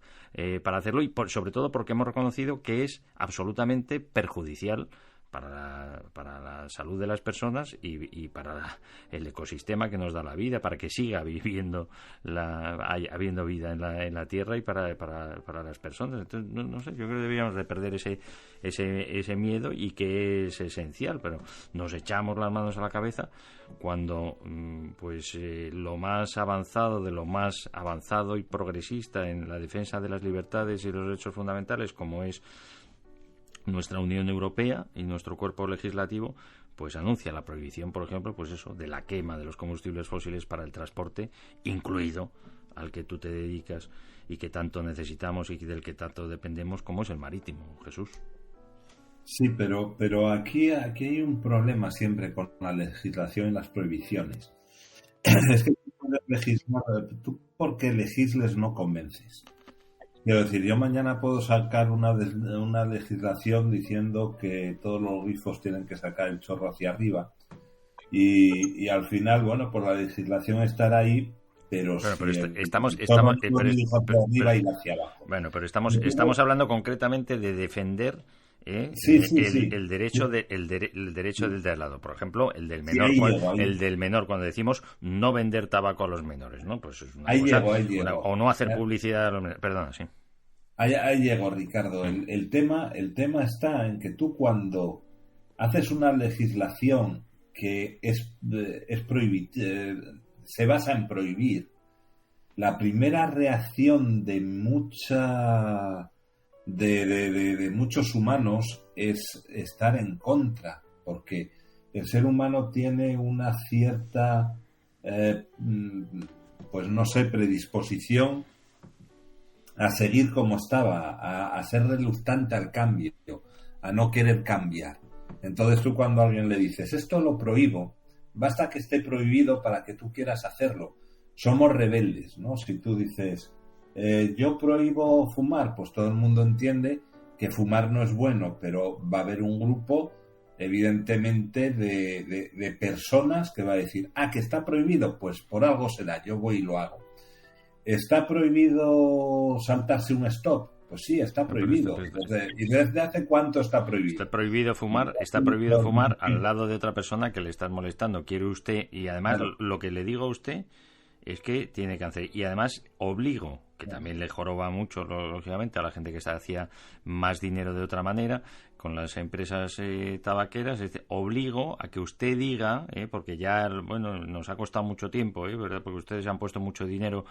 para hacerlo y sobre todo porque hemos reconocido que es absolutamente perjudicial para la salud de las personas y para el ecosistema que nos da la vida, para que siga habiendo vida en la Tierra y para las personas. Entonces, no sé, yo creo que deberíamos de perder ese miedo, y que es esencial, pero nos echamos las manos a la cabeza cuando lo más avanzado de lo más avanzado y progresista en la defensa de las libertades y los derechos fundamentales, como es nuestra Unión Europea y nuestro cuerpo legislativo, pues anuncia la prohibición, por ejemplo, pues eso, de la quema de los combustibles fósiles para el transporte, incluido al que tú te dedicas y que tanto necesitamos y del que tanto dependemos, como es el marítimo, Jesús. Sí, pero aquí hay un problema siempre con la legislación y las prohibiciones. Es que tú puedes legislar, tú porque legisles no convences. Quiero decir, yo mañana puedo sacar una legislación diciendo que todos los grifos tienen que sacar el chorro hacia arriba. Y al final, bueno, pues la legislación estará ahí, pero estamos hablando concretamente de defender el derecho del de al lado. Por ejemplo, el del menor, el del menor, cuando decimos no vender tabaco a los menores, ¿no? Pues es una cosa, o no hacer publicidad a los menores. Perdona, sí. Ahí llego, Ricardo. El tema está en que tú, cuando haces una legislación que es se basa en prohibir, la primera reacción de muchos humanos es estar en contra, porque el ser humano tiene una cierta pues no sé, predisposición a seguir como estaba, a ser reluctante al cambio, a no querer cambiar. Entonces tú, cuando a alguien le dices esto lo prohíbo, basta que esté prohibido para que tú quieras hacerlo. Somos rebeldes, ¿no? Si tú dices yo prohíbo fumar, pues todo el mundo entiende que fumar no es bueno, pero va a haber un grupo evidentemente de personas que va a decir, que está prohibido, pues por algo será, yo voy y lo hago. ¿Está prohibido saltarse un stop? Pues sí, está prohibido. ¿Y desde hace cuánto está prohibido? Está prohibido fumar al lado de otra persona que le estás molestando. Quiere usted, y además lo que le digo a usted es que tiene cáncer. Y además obligo, que también le joroba mucho, lógicamente, a la gente que hacía más dinero de otra manera con las empresas tabaqueras, obligo a que usted diga, porque ya, bueno, nos ha costado mucho tiempo, ¿verdad? Porque ustedes han puesto mucho dinero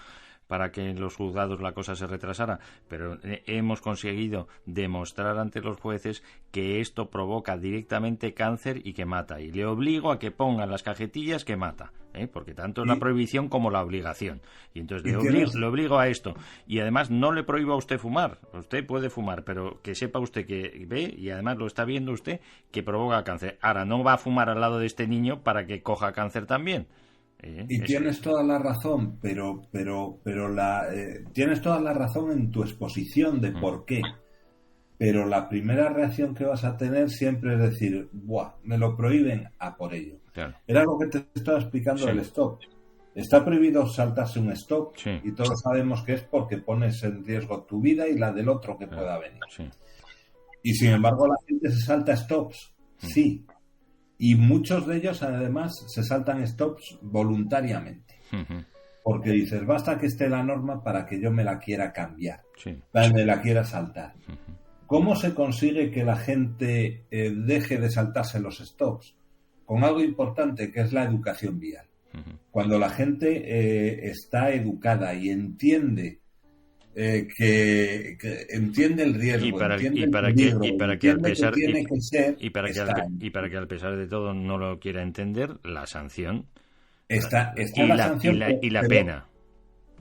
para que en los juzgados la cosa se retrasara, pero hemos conseguido demostrar ante los jueces que esto provoca directamente cáncer y que mata, y le obligo a que pongan las cajetillas que mata, porque tanto es la prohibición como la obligación, y entonces le obligo a esto, y además no le prohíbo a usted fumar, usted puede fumar, pero que sepa usted que ve, y además lo está viendo usted, que provoca cáncer. Ahora, no va a fumar al lado de este niño para que coja cáncer también. Y tienes toda la razón, pero tienes toda la razón en tu exposición de por qué. Pero la primera reacción que vas a tener siempre es decir, ¡buah! Me lo prohíben, a por ello. Claro. Era lo que te estaba explicando del stop. Está prohibido saltarse un stop, y todos sabemos que es porque pones en riesgo tu vida y la del otro que pueda venir. Y sin embargo la gente se salta stops, sí. Y muchos de ellos, además, se saltan stops voluntariamente. Porque dices, basta que esté la norma para que yo me la quiera cambiar, me la quiera saltar. ¿Cómo se consigue que la gente deje de saltarse los stops? Con algo importante, que es la educación vial. Cuando la gente está educada y entiende que entiende el riesgo, y para que al pesar de todo no lo quiera entender, la sanción y la pena.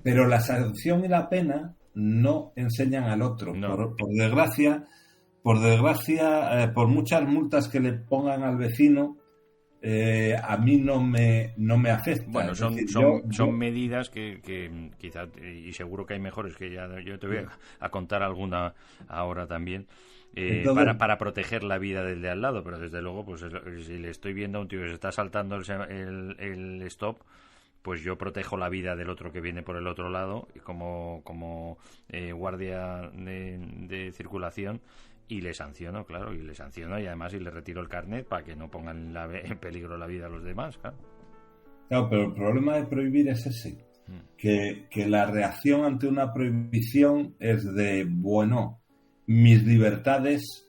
Pero la sanción y la pena no enseñan al otro. No. Por desgracia, por muchas multas que le pongan al vecino, a mí no me afecta. Bueno, son medidas que quizás, y seguro que hay mejores, que ya yo te voy a contar alguna ahora también, para proteger la vida del de al lado, pero desde luego, pues si le estoy viendo a un tío que se está saltando el stop, pues yo protejo la vida del otro que viene por el otro lado, como guardia de circulación. Y le sanciono, claro, y además le retiro el carnet para que no pongan en peligro la vida a los demás, claro. Claro, pero el problema de prohibir es ese, que la reacción ante una prohibición es de, bueno, mis libertades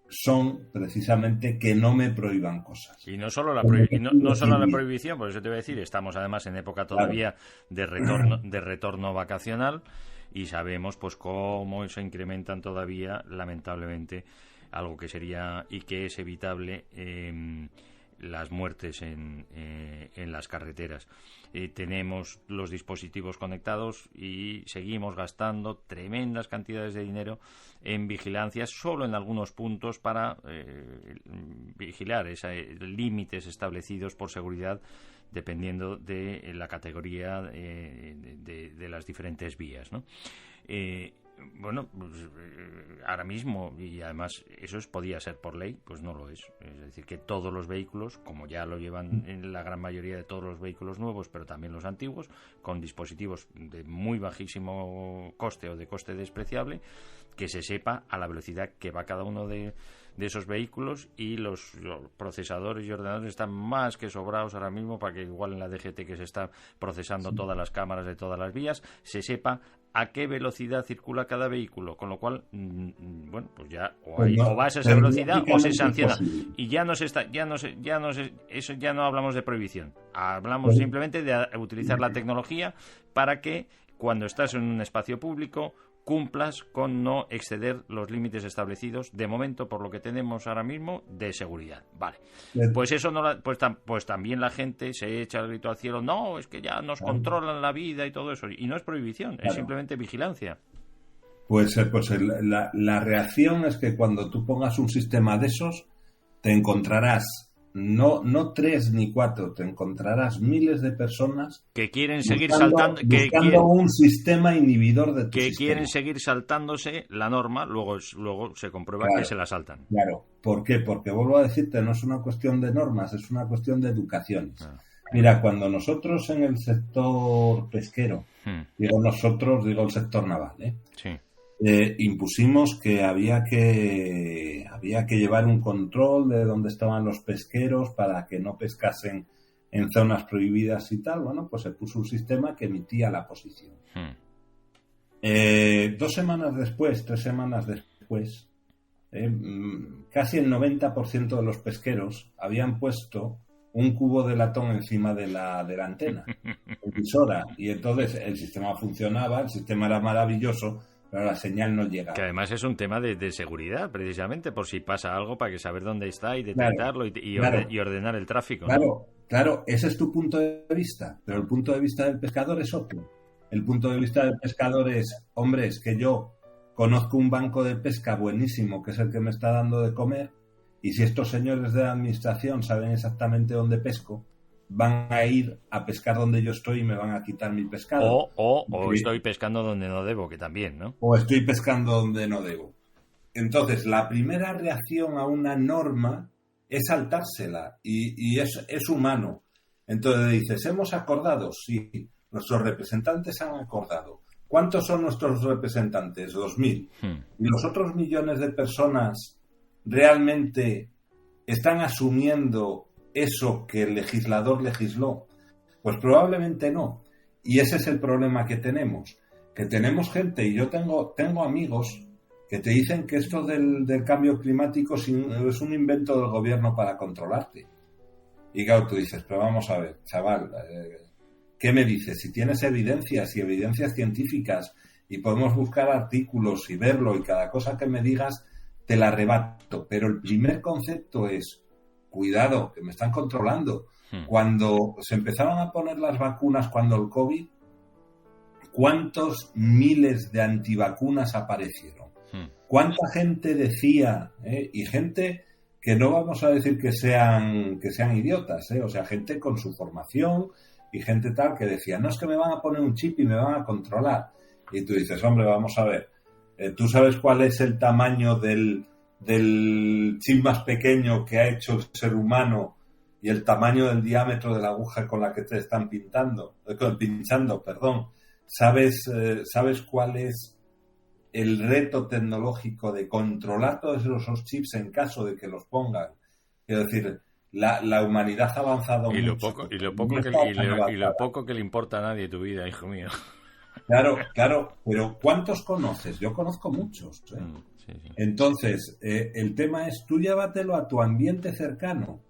son precisamente que no me prohíban cosas. Y no solo la prohibición, por eso te voy a decir, estamos además en época todavía de retorno vacacional, y sabemos pues cómo se incrementan todavía, lamentablemente, algo que sería y que es evitable, las muertes en las carreteras. Tenemos los dispositivos conectados y seguimos gastando tremendas cantidades de dinero en vigilancias, solo en algunos puntos, para vigilar límites establecidos por seguridad, dependiendo de la categoría de las diferentes vías, ¿no? Bueno, pues, ahora mismo, y además podía ser por ley, pues no lo es. Es decir, que todos los vehículos, como ya lo llevan en la gran mayoría de todos los vehículos nuevos, pero también los antiguos, con dispositivos de muy bajísimo coste o de coste despreciable, que se sepa a la velocidad que va cada uno de esos vehículos, y los procesadores y ordenadores están más que sobrados ahora mismo para que igual en la DGT, que se está procesando todas las cámaras de todas las vías, se sepa a qué velocidad circula cada vehículo, con lo cual bueno, pues ya o vas a esa velocidad o se sanciona, y eso ya no hablamos de prohibición, hablamos simplemente de utilizar la tecnología para que cuando estás en un espacio público cumplas con no exceder los límites establecidos, de momento, por lo que tenemos ahora mismo, de seguridad. Vale. Pues eso pues también la gente se echa el grito al cielo, no, es que ya nos controlan la vida y todo eso. Y no es prohibición, es simplemente vigilancia. Pues la reacción es que cuando tú pongas un sistema de esos, te encontrarás no 3 ni 4, te encontrarás miles de personas que quieren seguir saltando, buscando un sistema inhibidor de tu que sistema. Quieren seguir saltándose la norma, luego se comprueba que se la saltan. Claro, ¿por qué? Porque vuelvo a decirte, no es una cuestión de normas, es una cuestión de educaciones. Mira, cuando nosotros en el sector pesquero, digo el sector naval, sí, impusimos que había que llevar un control de dónde estaban los pesqueros para que no pescasen en zonas prohibidas y tal. Bueno, pues se puso un sistema que emitía la posición. 2 semanas después, 3 semanas después, casi el 90% de los pesqueros habían puesto un cubo de latón encima de la antena emisora, y entonces el sistema funcionaba, el sistema era maravilloso, pero la señal no llega. Que además es un tema de seguridad, precisamente, por si pasa algo, para que saber dónde está y detectarlo, y ordenar el tráfico. Claro, ese es tu punto de vista, pero el punto de vista del pescador es otro. El punto de vista del pescador es, hombre, es que yo conozco un banco de pesca buenísimo, que es el que me está dando de comer, y si estos señores de la administración saben exactamente dónde pesco, van a ir a pescar donde yo estoy y me van a quitar mi pescado. O estoy pescando donde no debo, que también, ¿no? O estoy pescando donde no debo. Entonces, la primera reacción a una norma es saltársela, y es humano. Entonces dices, ¿hemos acordado? Sí, nuestros representantes han acordado. ¿Cuántos son nuestros representantes? 2.000. ¿Y los otros millones de personas realmente están asumiendo eso que el legislador legisló? Pues probablemente no. Y ese es el problema que tenemos gente, y yo tengo amigos que te dicen que esto del cambio climático es un invento del gobierno para controlarte. Y claro, tú dices, pero vamos a ver, chaval, ¿qué me dices? Si tienes evidencias científicas, y podemos buscar artículos y verlo, y cada cosa que me digas te la rebato, pero el primer concepto es, cuidado, que me están controlando. Cuando se empezaron a poner las vacunas, cuando el COVID, ¿cuántos miles de antivacunas aparecieron? ¿Cuánta gente decía, y gente que no vamos a decir que sean idiotas, o sea, gente con su formación y gente tal, que decía, no, es que me van a poner un chip y me van a controlar? Y tú dices, hombre, vamos a ver, ¿tú sabes cuál es el tamaño del chip más pequeño que ha hecho el ser humano, y el tamaño del diámetro de la aguja con la que te están pinchando? ¿Sabes cuál es el reto tecnológico de controlar todos esos chips en caso de que los pongan? Quiero decir, la humanidad ha avanzado mucho. Y lo poco que le importa a nadie tu vida, hijo mío. Claro, pero ¿cuántos conoces? Yo conozco muchos. Sí. Entonces, el tema es, tú llévatelo a tu ambiente cercano.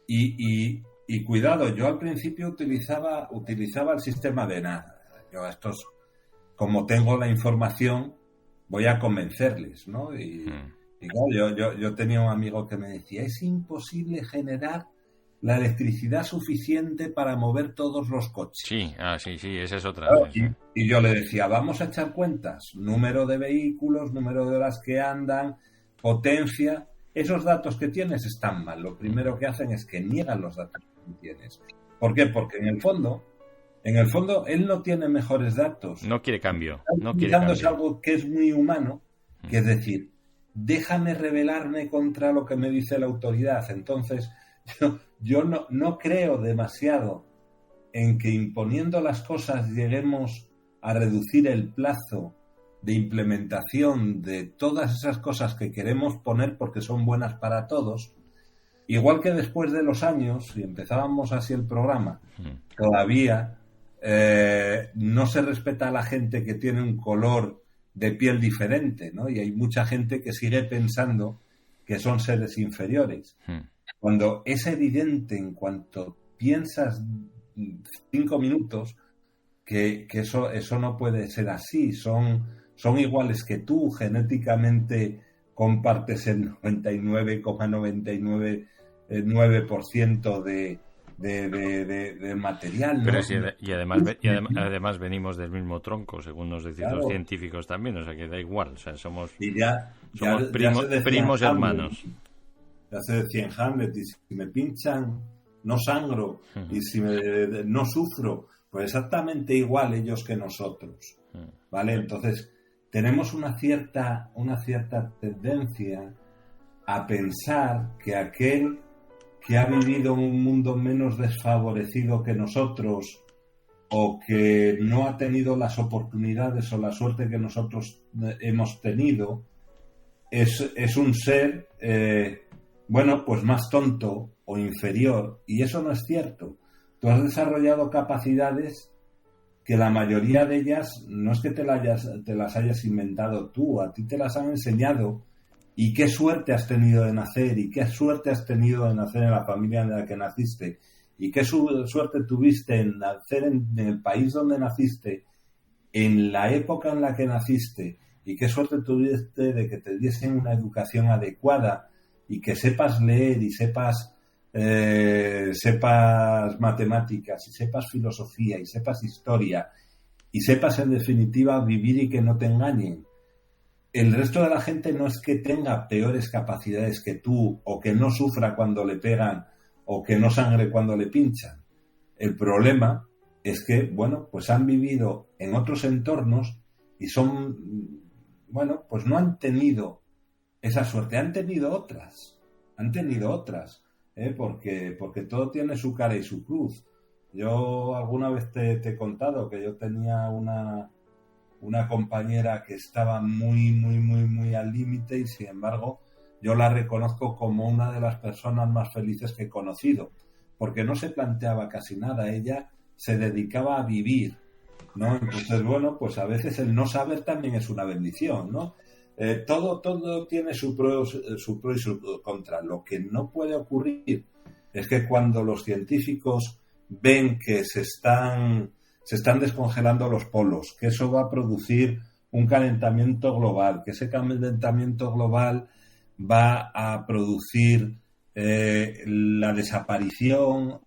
Y cuidado, yo al principio utilizaba el sistema de nada. Yo a estos, como tengo la información, voy a convencerles, ¿no? Y claro, yo tenía un amigo que me decía, es imposible generar la electricidad suficiente para mover todos los coches. Sí, esa es otra. Claro, y yo le decía, vamos a echar cuentas, número de vehículos, número de horas que andan, potencia. Esos datos que tienes están mal. Lo primero que hacen es que niegan los datos que tienes. ¿Por qué? Porque en el fondo En el fondo, él no tiene mejores datos. No quiere cambio. No quiere Utilizándose cambio. algo que es muy humano, que es decir, déjame rebelarme contra lo que me dice la autoridad. Entonces, yo no creo demasiado en que imponiendo las cosas lleguemos a reducir el plazo de implementación de todas esas cosas que queremos poner porque son buenas para todos. Igual que después de los años, si empezábamos así el programa, todavía no se respeta a la gente que tiene un color de piel diferente, ¿no? Y hay mucha gente que sigue pensando que son seres inferiores. Cuando es evidente en cuanto piensas 5 minutos que eso no puede ser así. Son iguales que tú, genéticamente compartes el 99,999% de material, ¿no? Pero y además venimos del mismo tronco, según nos dicen los científicos también, o sea que da igual, o sea, somos primos hermanos. Ya se decía en Hamlet, y si me pinchan no sangro, y si no sufro, pues exactamente igual ellos que nosotros, ¿vale? Entonces tenemos una cierta tendencia a pensar que aquel que ha vivido en un mundo menos desfavorecido que nosotros, o que no ha tenido las oportunidades o la suerte que nosotros hemos tenido, es un ser, pues más tonto o inferior, y eso no es cierto. Tú has desarrollado capacidades que la mayoría de ellas no es que te las hayas inventado tú, a ti te las han enseñado. Y qué suerte has tenido de nacer, y qué suerte has tenido de nacer en la familia en la que naciste, y qué suerte tuviste en nacer en el país donde naciste, en la época en la que naciste, y qué suerte tuviste de que te diesen una educación adecuada, y que sepas leer, y sepas matemáticas, y sepas filosofía, y sepas historia, y sepas en definitiva vivir y que no te engañen. El resto de la gente no es que tenga peores capacidades que tú, o que no sufra cuando le pegan, o que no sangre cuando le pinchan. El problema es que, pues han vivido en otros entornos y pues no han tenido esa suerte. Han tenido otras, porque todo tiene su cara y su cruz. Yo alguna vez te he contado que yo tenía una compañera que estaba muy, muy, muy, muy al límite, y sin embargo yo la reconozco como una de las personas más felices que he conocido, porque no se planteaba casi nada, ella se dedicaba a vivir, ¿no? Entonces, pues a veces el no saber también es una bendición, ¿no? Todo tiene su pro y su contra. Lo que no puede ocurrir es que cuando los científicos ven que se están descongelando los polos, que eso va a producir un calentamiento global, que ese calentamiento global va a producir la desaparición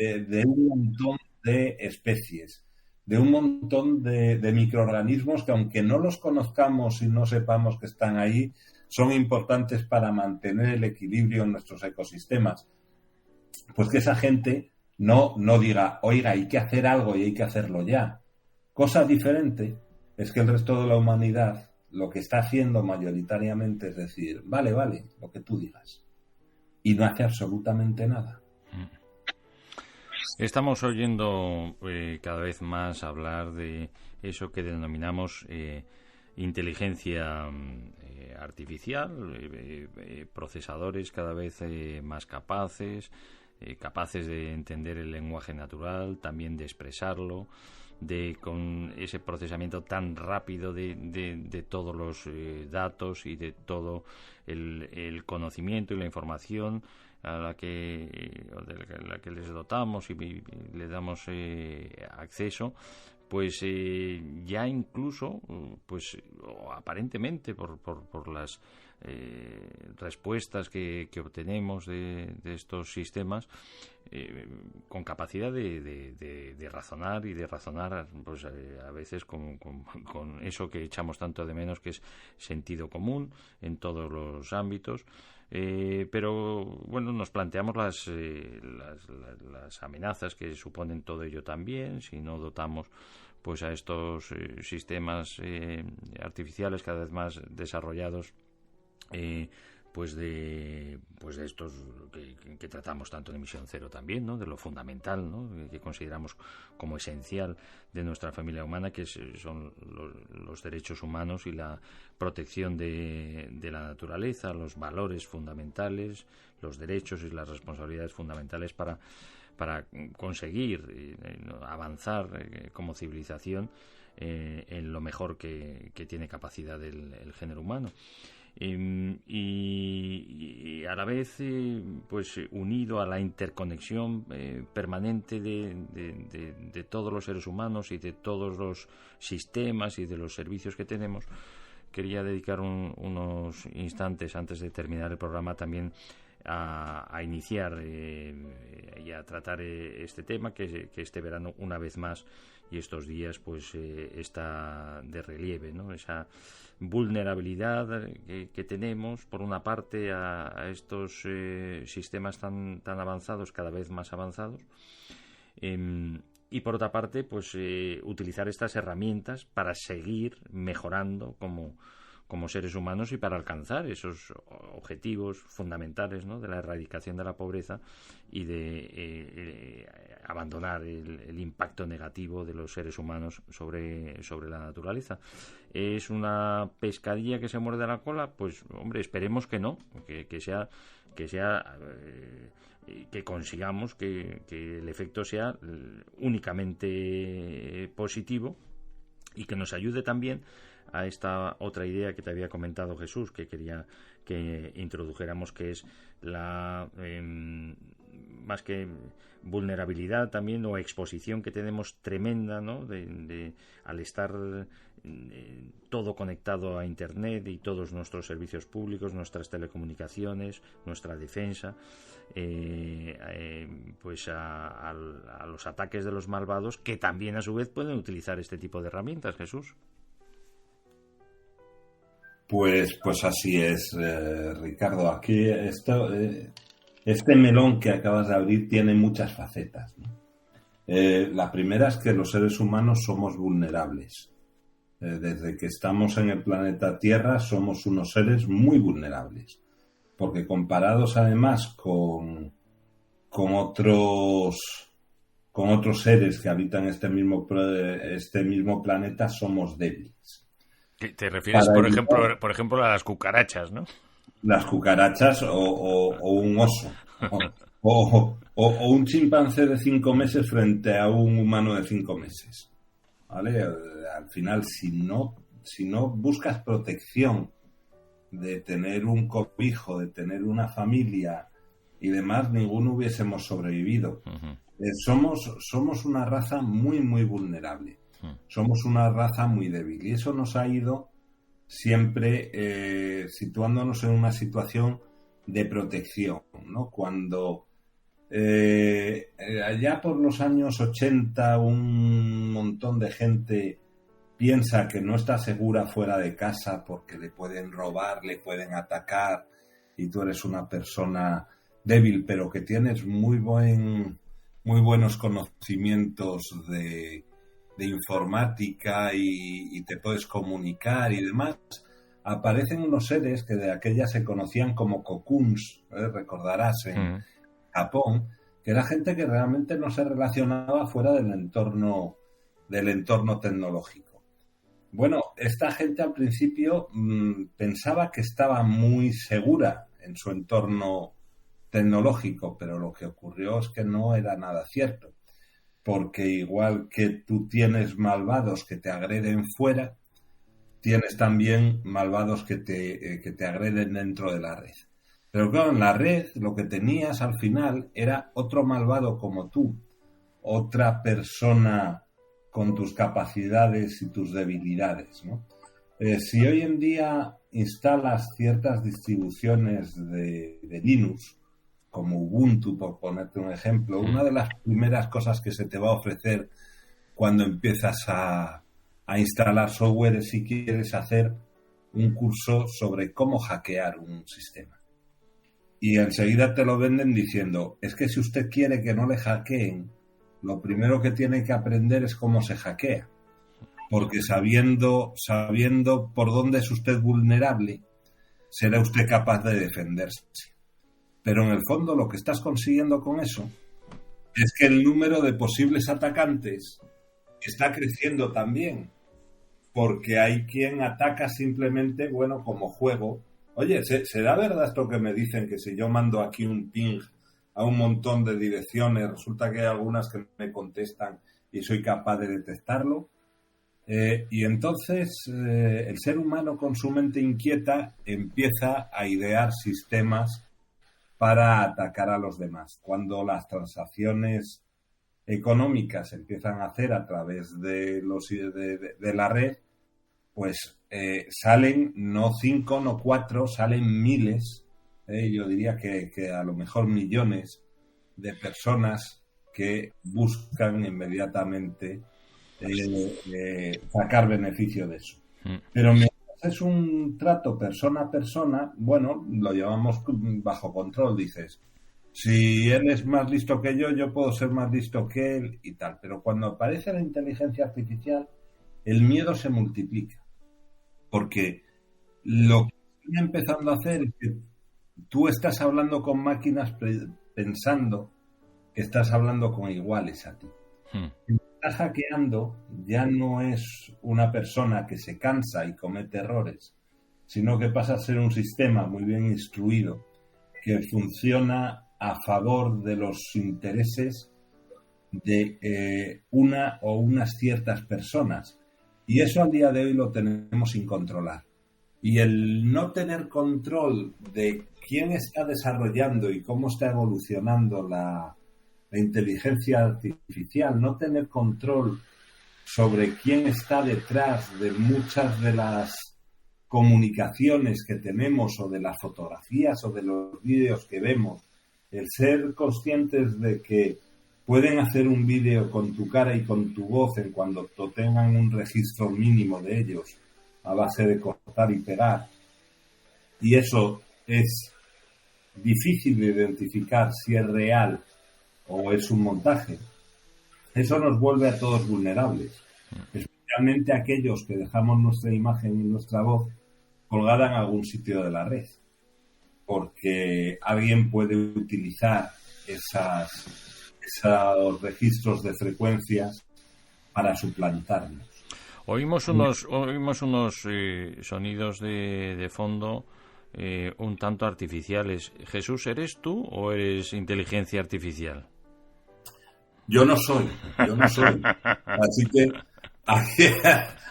de un montón de especies, de un montón de microorganismos que, aunque no los conozcamos y no sepamos que están ahí, son importantes para mantener el equilibrio en nuestros ecosistemas. Pues que esa gente no diga, oiga, hay que hacer algo y hay que hacerlo ya. Cosa diferente es que el resto de la humanidad lo que está haciendo mayoritariamente es decir, vale, lo que tú digas. Y no hace absolutamente nada. Estamos oyendo cada vez más hablar de eso que denominamos inteligencia artificial, procesadores cada vez más capaces de entender el lenguaje natural, también de expresarlo, con ese procesamiento tan rápido de todos los datos y de todo el conocimiento y la información a la que les dotamos y le damos acceso, pues ya incluso, pues aparentemente por las respuestas que obtenemos de estos sistemas, con capacidad de razonar y de razonar, pues a veces con eso que echamos tanto de menos, que es sentido común en todos los ámbitos. Pero bueno, nos planteamos las amenazas que suponen todo ello también, si no dotamos pues a estos sistemas artificiales cada vez más desarrollados, pues de estos que tratamos tanto en Emisión Cero también, ¿no? De lo fundamental, ¿no? Que consideramos como esencial de nuestra familia humana, que son los derechos humanos y la protección de la naturaleza, los valores fundamentales, los derechos y las responsabilidades fundamentales para conseguir avanzar como civilización en lo mejor que tiene capacidad el género humano. Y a la vez pues unido a la interconexión permanente de todos los seres humanos y de todos los sistemas y de los servicios que tenemos, quería dedicar unos instantes antes de terminar el programa también a iniciar y a tratar este tema que este verano, una vez más, y estos días pues está de relieve, ¿no? Esa vulnerabilidad que tenemos, por una parte, a estos sistemas tan avanzados, cada vez más avanzados, y por otra parte pues utilizar estas herramientas para seguir mejorando como seres humanos y para alcanzar esos objetivos fundamentales, ¿no? De la erradicación de la pobreza y de abandonar el impacto negativo de los seres humanos sobre la naturaleza. ¿Es una pescadilla que se muerde la cola? Pues, hombre, esperemos que no, que consigamos que el efecto sea únicamente positivo y que nos ayude también a esta otra idea que te había comentado Jesús, que quería que introdujéramos, que es la más que vulnerabilidad también, o exposición que tenemos tremenda, ¿no? Al estar todo conectado a Internet y todos nuestros servicios públicos, nuestras telecomunicaciones, nuestra defensa, pues a los ataques de los malvados, que también a su vez pueden utilizar este tipo de herramientas, Jesús. Pues así es, Ricardo. Aquí este melón que acabas de abrir tiene muchas facetas, ¿no? La primera es que los seres humanos somos vulnerables. Desde que estamos en el planeta Tierra somos unos seres muy vulnerables, porque comparados además con otros seres que habitan este mismo planeta, somos débiles. ¿Te refieres, por ejemplo, a las cucarachas, no? Las cucarachas o un oso. O un chimpancé de 5 meses frente a un humano de 5 meses. ¿Vale? Al final, si no buscas protección, de tener un cobijo, de tener una familia y demás, ninguno hubiésemos sobrevivido. Uh-huh. Somos una raza muy, muy vulnerable. Somos una raza muy débil y eso nos ha ido siempre situándonos en una situación de protección, ¿no? Cuando allá por los años 80 un montón de gente piensa que no está segura fuera de casa porque le pueden robar, le pueden atacar y tú eres una persona débil pero que tienes muy buenos conocimientos de informática y te puedes comunicar y demás, aparecen unos seres que de aquella se conocían como cocoons, recordarás, en Japón, que era gente que realmente no se relacionaba fuera del entorno tecnológico. Bueno, esta gente al principio pensaba que estaba muy segura en su entorno tecnológico, pero lo que ocurrió es que no era nada cierto. Porque igual que tú tienes malvados que te agreden fuera, tienes también malvados que te agreden dentro de la red. Pero claro, en la red lo que tenías al final era otro malvado como tú, otra persona con tus capacidades y tus debilidades, ¿no? Si hoy en día instalas ciertas distribuciones de Linux, como Ubuntu, por ponerte un ejemplo, una de las primeras cosas que se te va a ofrecer cuando empiezas a instalar software es si quieres hacer un curso sobre cómo hackear un sistema. Y enseguida te lo venden diciendo, es que si usted quiere que no le hackeen, lo primero que tiene que aprender es cómo se hackea. Porque sabiendo por dónde es usted vulnerable, será usted capaz de defenderse. Pero en el fondo lo que estás consiguiendo con eso es que el número de posibles atacantes está creciendo también. Porque hay quien ataca simplemente, bueno, como juego. Oye, ¿será verdad esto que me dicen que si yo mando aquí un ping a un montón de direcciones, resulta que hay algunas que me contestan y soy capaz de detectarlo? Y entonces el ser humano con su mente inquieta empieza a idear sistemas para atacar a los demás. Cuando las transacciones económicas se empiezan a hacer a través de la red, pues salen no 5, no 4, salen miles, yo diría que a lo mejor millones de personas que buscan inmediatamente sacar beneficio de eso. Pero mientras es un trato persona a persona, bueno, lo llevamos bajo control, dices. Si él es más listo que yo puedo ser más listo que él y tal. Pero cuando aparece la inteligencia artificial, el miedo se multiplica. Porque lo que están empezando a hacer es que tú estás hablando con máquinas pensando que estás hablando con iguales a ti. Quien está hackeando ya no es una persona que se cansa y comete errores, sino que pasa a ser un sistema muy bien instruido que funciona a favor de los intereses de una o unas ciertas personas. Y eso al día de hoy lo tenemos sin controlar. Y el no tener control de quién está desarrollando y cómo está evolucionando la inteligencia artificial, no tener control sobre quién está detrás de muchas de las comunicaciones que tenemos o de las fotografías o de los vídeos que vemos, el ser conscientes de que pueden hacer un vídeo con tu cara y con tu voz en cuando tengan un registro mínimo de ellos a base de cortar y pegar. Y eso es difícil de identificar si es real o es un montaje. Eso nos vuelve a todos vulnerables, especialmente aquellos que dejamos nuestra imagen y nuestra voz colgada en algún sitio de la red, porque alguien puede utilizar esos registros de frecuencias para suplantarnos. Oímos unos sonidos de fondo un tanto artificiales. Jesús, ¿eres tú o eres inteligencia artificial? Yo no soy. Así que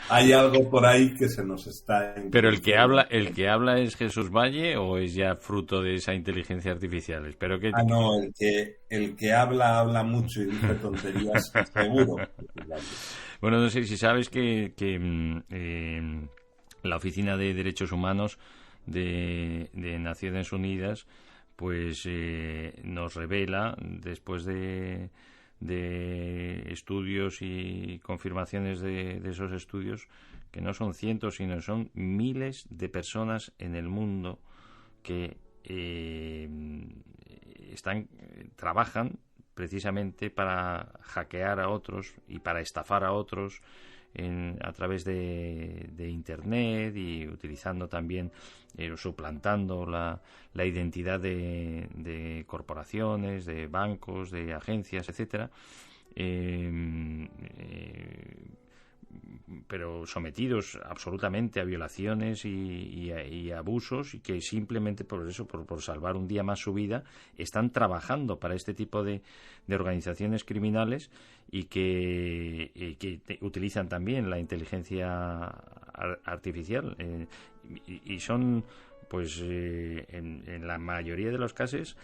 hay algo por ahí que se nos está... Pero el que habla es Jesús Valle o es ya fruto de esa inteligencia artificial. Espero que... no, el que habla mucho y dice tonterías, seguro. Bueno, no sé si sabes que la Oficina de Derechos Humanos de Naciones Unidas pues nos revela, después de estudios y confirmaciones de esos estudios, que no son cientos, sino son miles de personas en el mundo que trabajan precisamente para hackear a otros y para estafar a otros a través de Internet, y utilizando también, suplantando la identidad de corporaciones, de bancos, de agencias, etcétera, pero sometidos absolutamente a violaciones y abusos, y que simplemente por eso, por salvar un día más su vida, están trabajando para este tipo de organizaciones criminales, y que utilizan también la inteligencia artificial, y son, pues en la mayoría de los casos,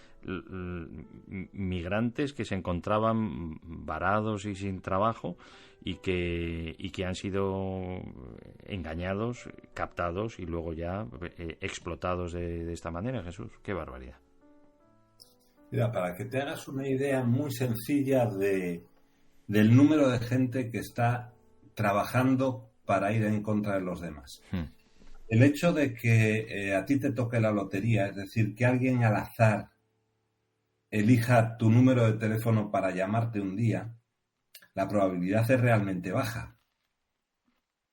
migrantes que se encontraban varados y sin trabajo, y que han sido engañados, captados y luego ya explotados de esta manera, Jesús. ¡Qué barbaridad! Mira, para que te hagas una idea muy sencilla del número de gente que está trabajando para ir en contra de los demás. El hecho de que a ti te toque la lotería, es decir, que alguien al azar elija tu número de teléfono para llamarte un día, la probabilidad es realmente baja.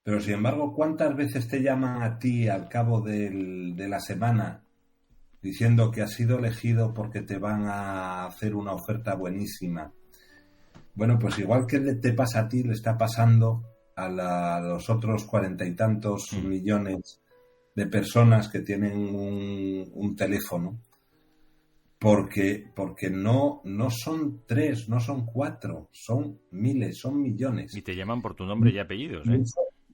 Pero, sin embargo, ¿cuántas veces te llaman a ti al cabo de la semana diciendo que has sido elegido porque te van a hacer una oferta buenísima? Bueno, pues igual que te pasa a ti, le está pasando a los otros 40 y tantos millones de personas que tienen un teléfono, porque no son 3, no son 4, son miles, son millones. Y te llaman por tu nombre y apellidos, ¿eh?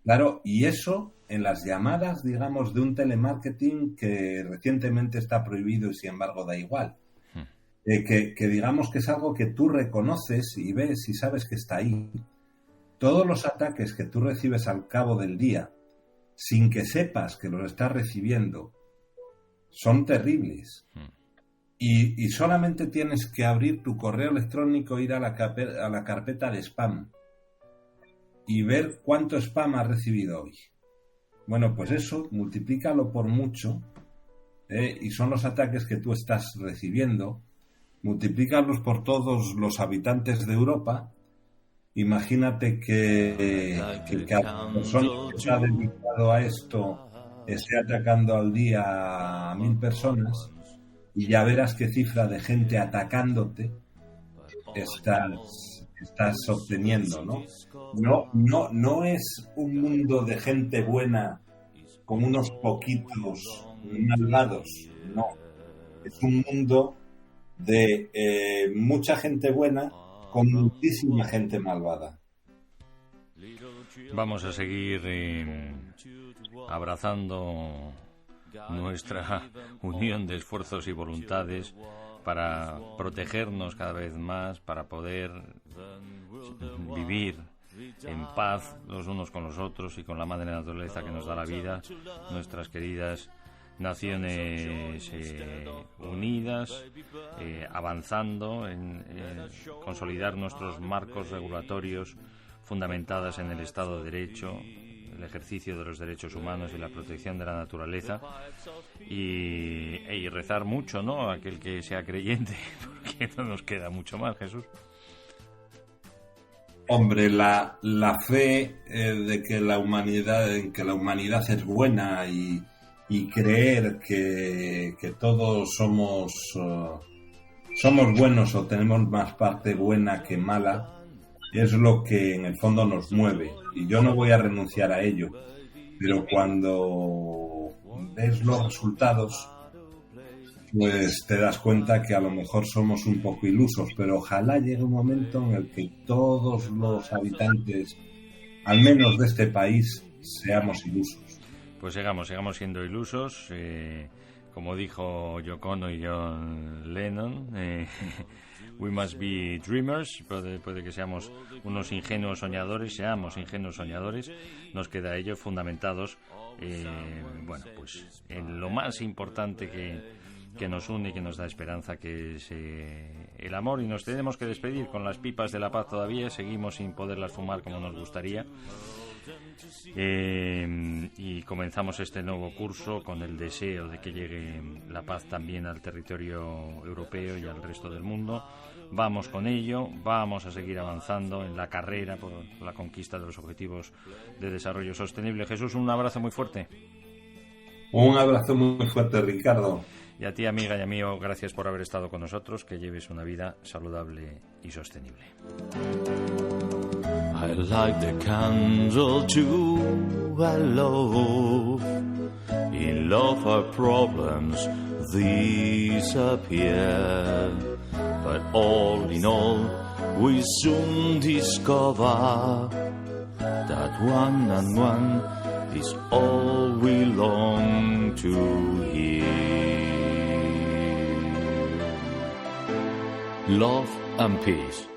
Claro, y eso en las llamadas, digamos, de un telemarketing que recientemente está prohibido y sin embargo da igual. Que digamos que es algo que tú reconoces y ves y sabes que está ahí. Todos los ataques que tú recibes al cabo del día, sin que sepas que los estás recibiendo, son terribles. Y solamente tienes que abrir tu correo electrónico, ir a la carpeta de spam y ver cuánto spam has recibido hoy. Bueno, pues eso, multiplícalo por mucho, y son los ataques que tú estás recibiendo. Multiplícalos por todos los habitantes de Europa. Imagínate que cada persona que se ha dedicado a esto esté atacando al día a 1.000 personas, y ya verás qué cifra de gente atacándote estás obteniendo, ¿no? No es un mundo de gente buena con unos poquitos malvados, no. Es un mundo de mucha gente buena con muchísima gente malvada. Vamos a seguir abrazando nuestra unión de esfuerzos y voluntades para protegernos cada vez más, para poder vivir en paz los unos con los otros y con la madre naturaleza que nos da la vida, nuestras queridas naciones unidas, avanzando en consolidar nuestros marcos regulatorios fundamentados en el Estado de Derecho, el ejercicio de los derechos humanos y la protección de la naturaleza, y rezar mucho, ¿no?, aquel que sea creyente, porque no nos queda mucho más, Jesús. Hombre, la fe de que la humanidad es buena y creer que todos somos buenos o tenemos más parte buena que mala, es lo que en el fondo nos mueve, y yo no voy a renunciar a ello, pero cuando ves los resultados, pues te das cuenta que a lo mejor somos un poco ilusos, pero ojalá llegue un momento en el que todos los habitantes, al menos de este país, seamos ilusos. Pues sigamos siendo ilusos, como dijo Yoko Ono y John Lennon, we must be dreamers. Puede que seamos unos ingenuos soñadores, nos queda ello fundamentados, pues en lo más importante que nos une y que nos da esperanza, que es el amor. Y nos tenemos que despedir con las pipas de la paz todavía, seguimos sin poderlas fumar como nos gustaría. Y comenzamos este nuevo curso con el deseo de que llegue la paz también al territorio europeo y al resto del mundo. Vamos con ello, vamos a seguir avanzando en la carrera por la conquista de los objetivos de desarrollo sostenible. Jesús, un abrazo muy fuerte. Un abrazo muy fuerte, Ricardo. Y a ti, amiga y amigo, gracias por haber estado con nosotros, que lleves una vida saludable y sostenible. I like the candle too, I love. In love our problems disappear. But all in all, we soon discover that one and one is all we long to hear. Love and peace.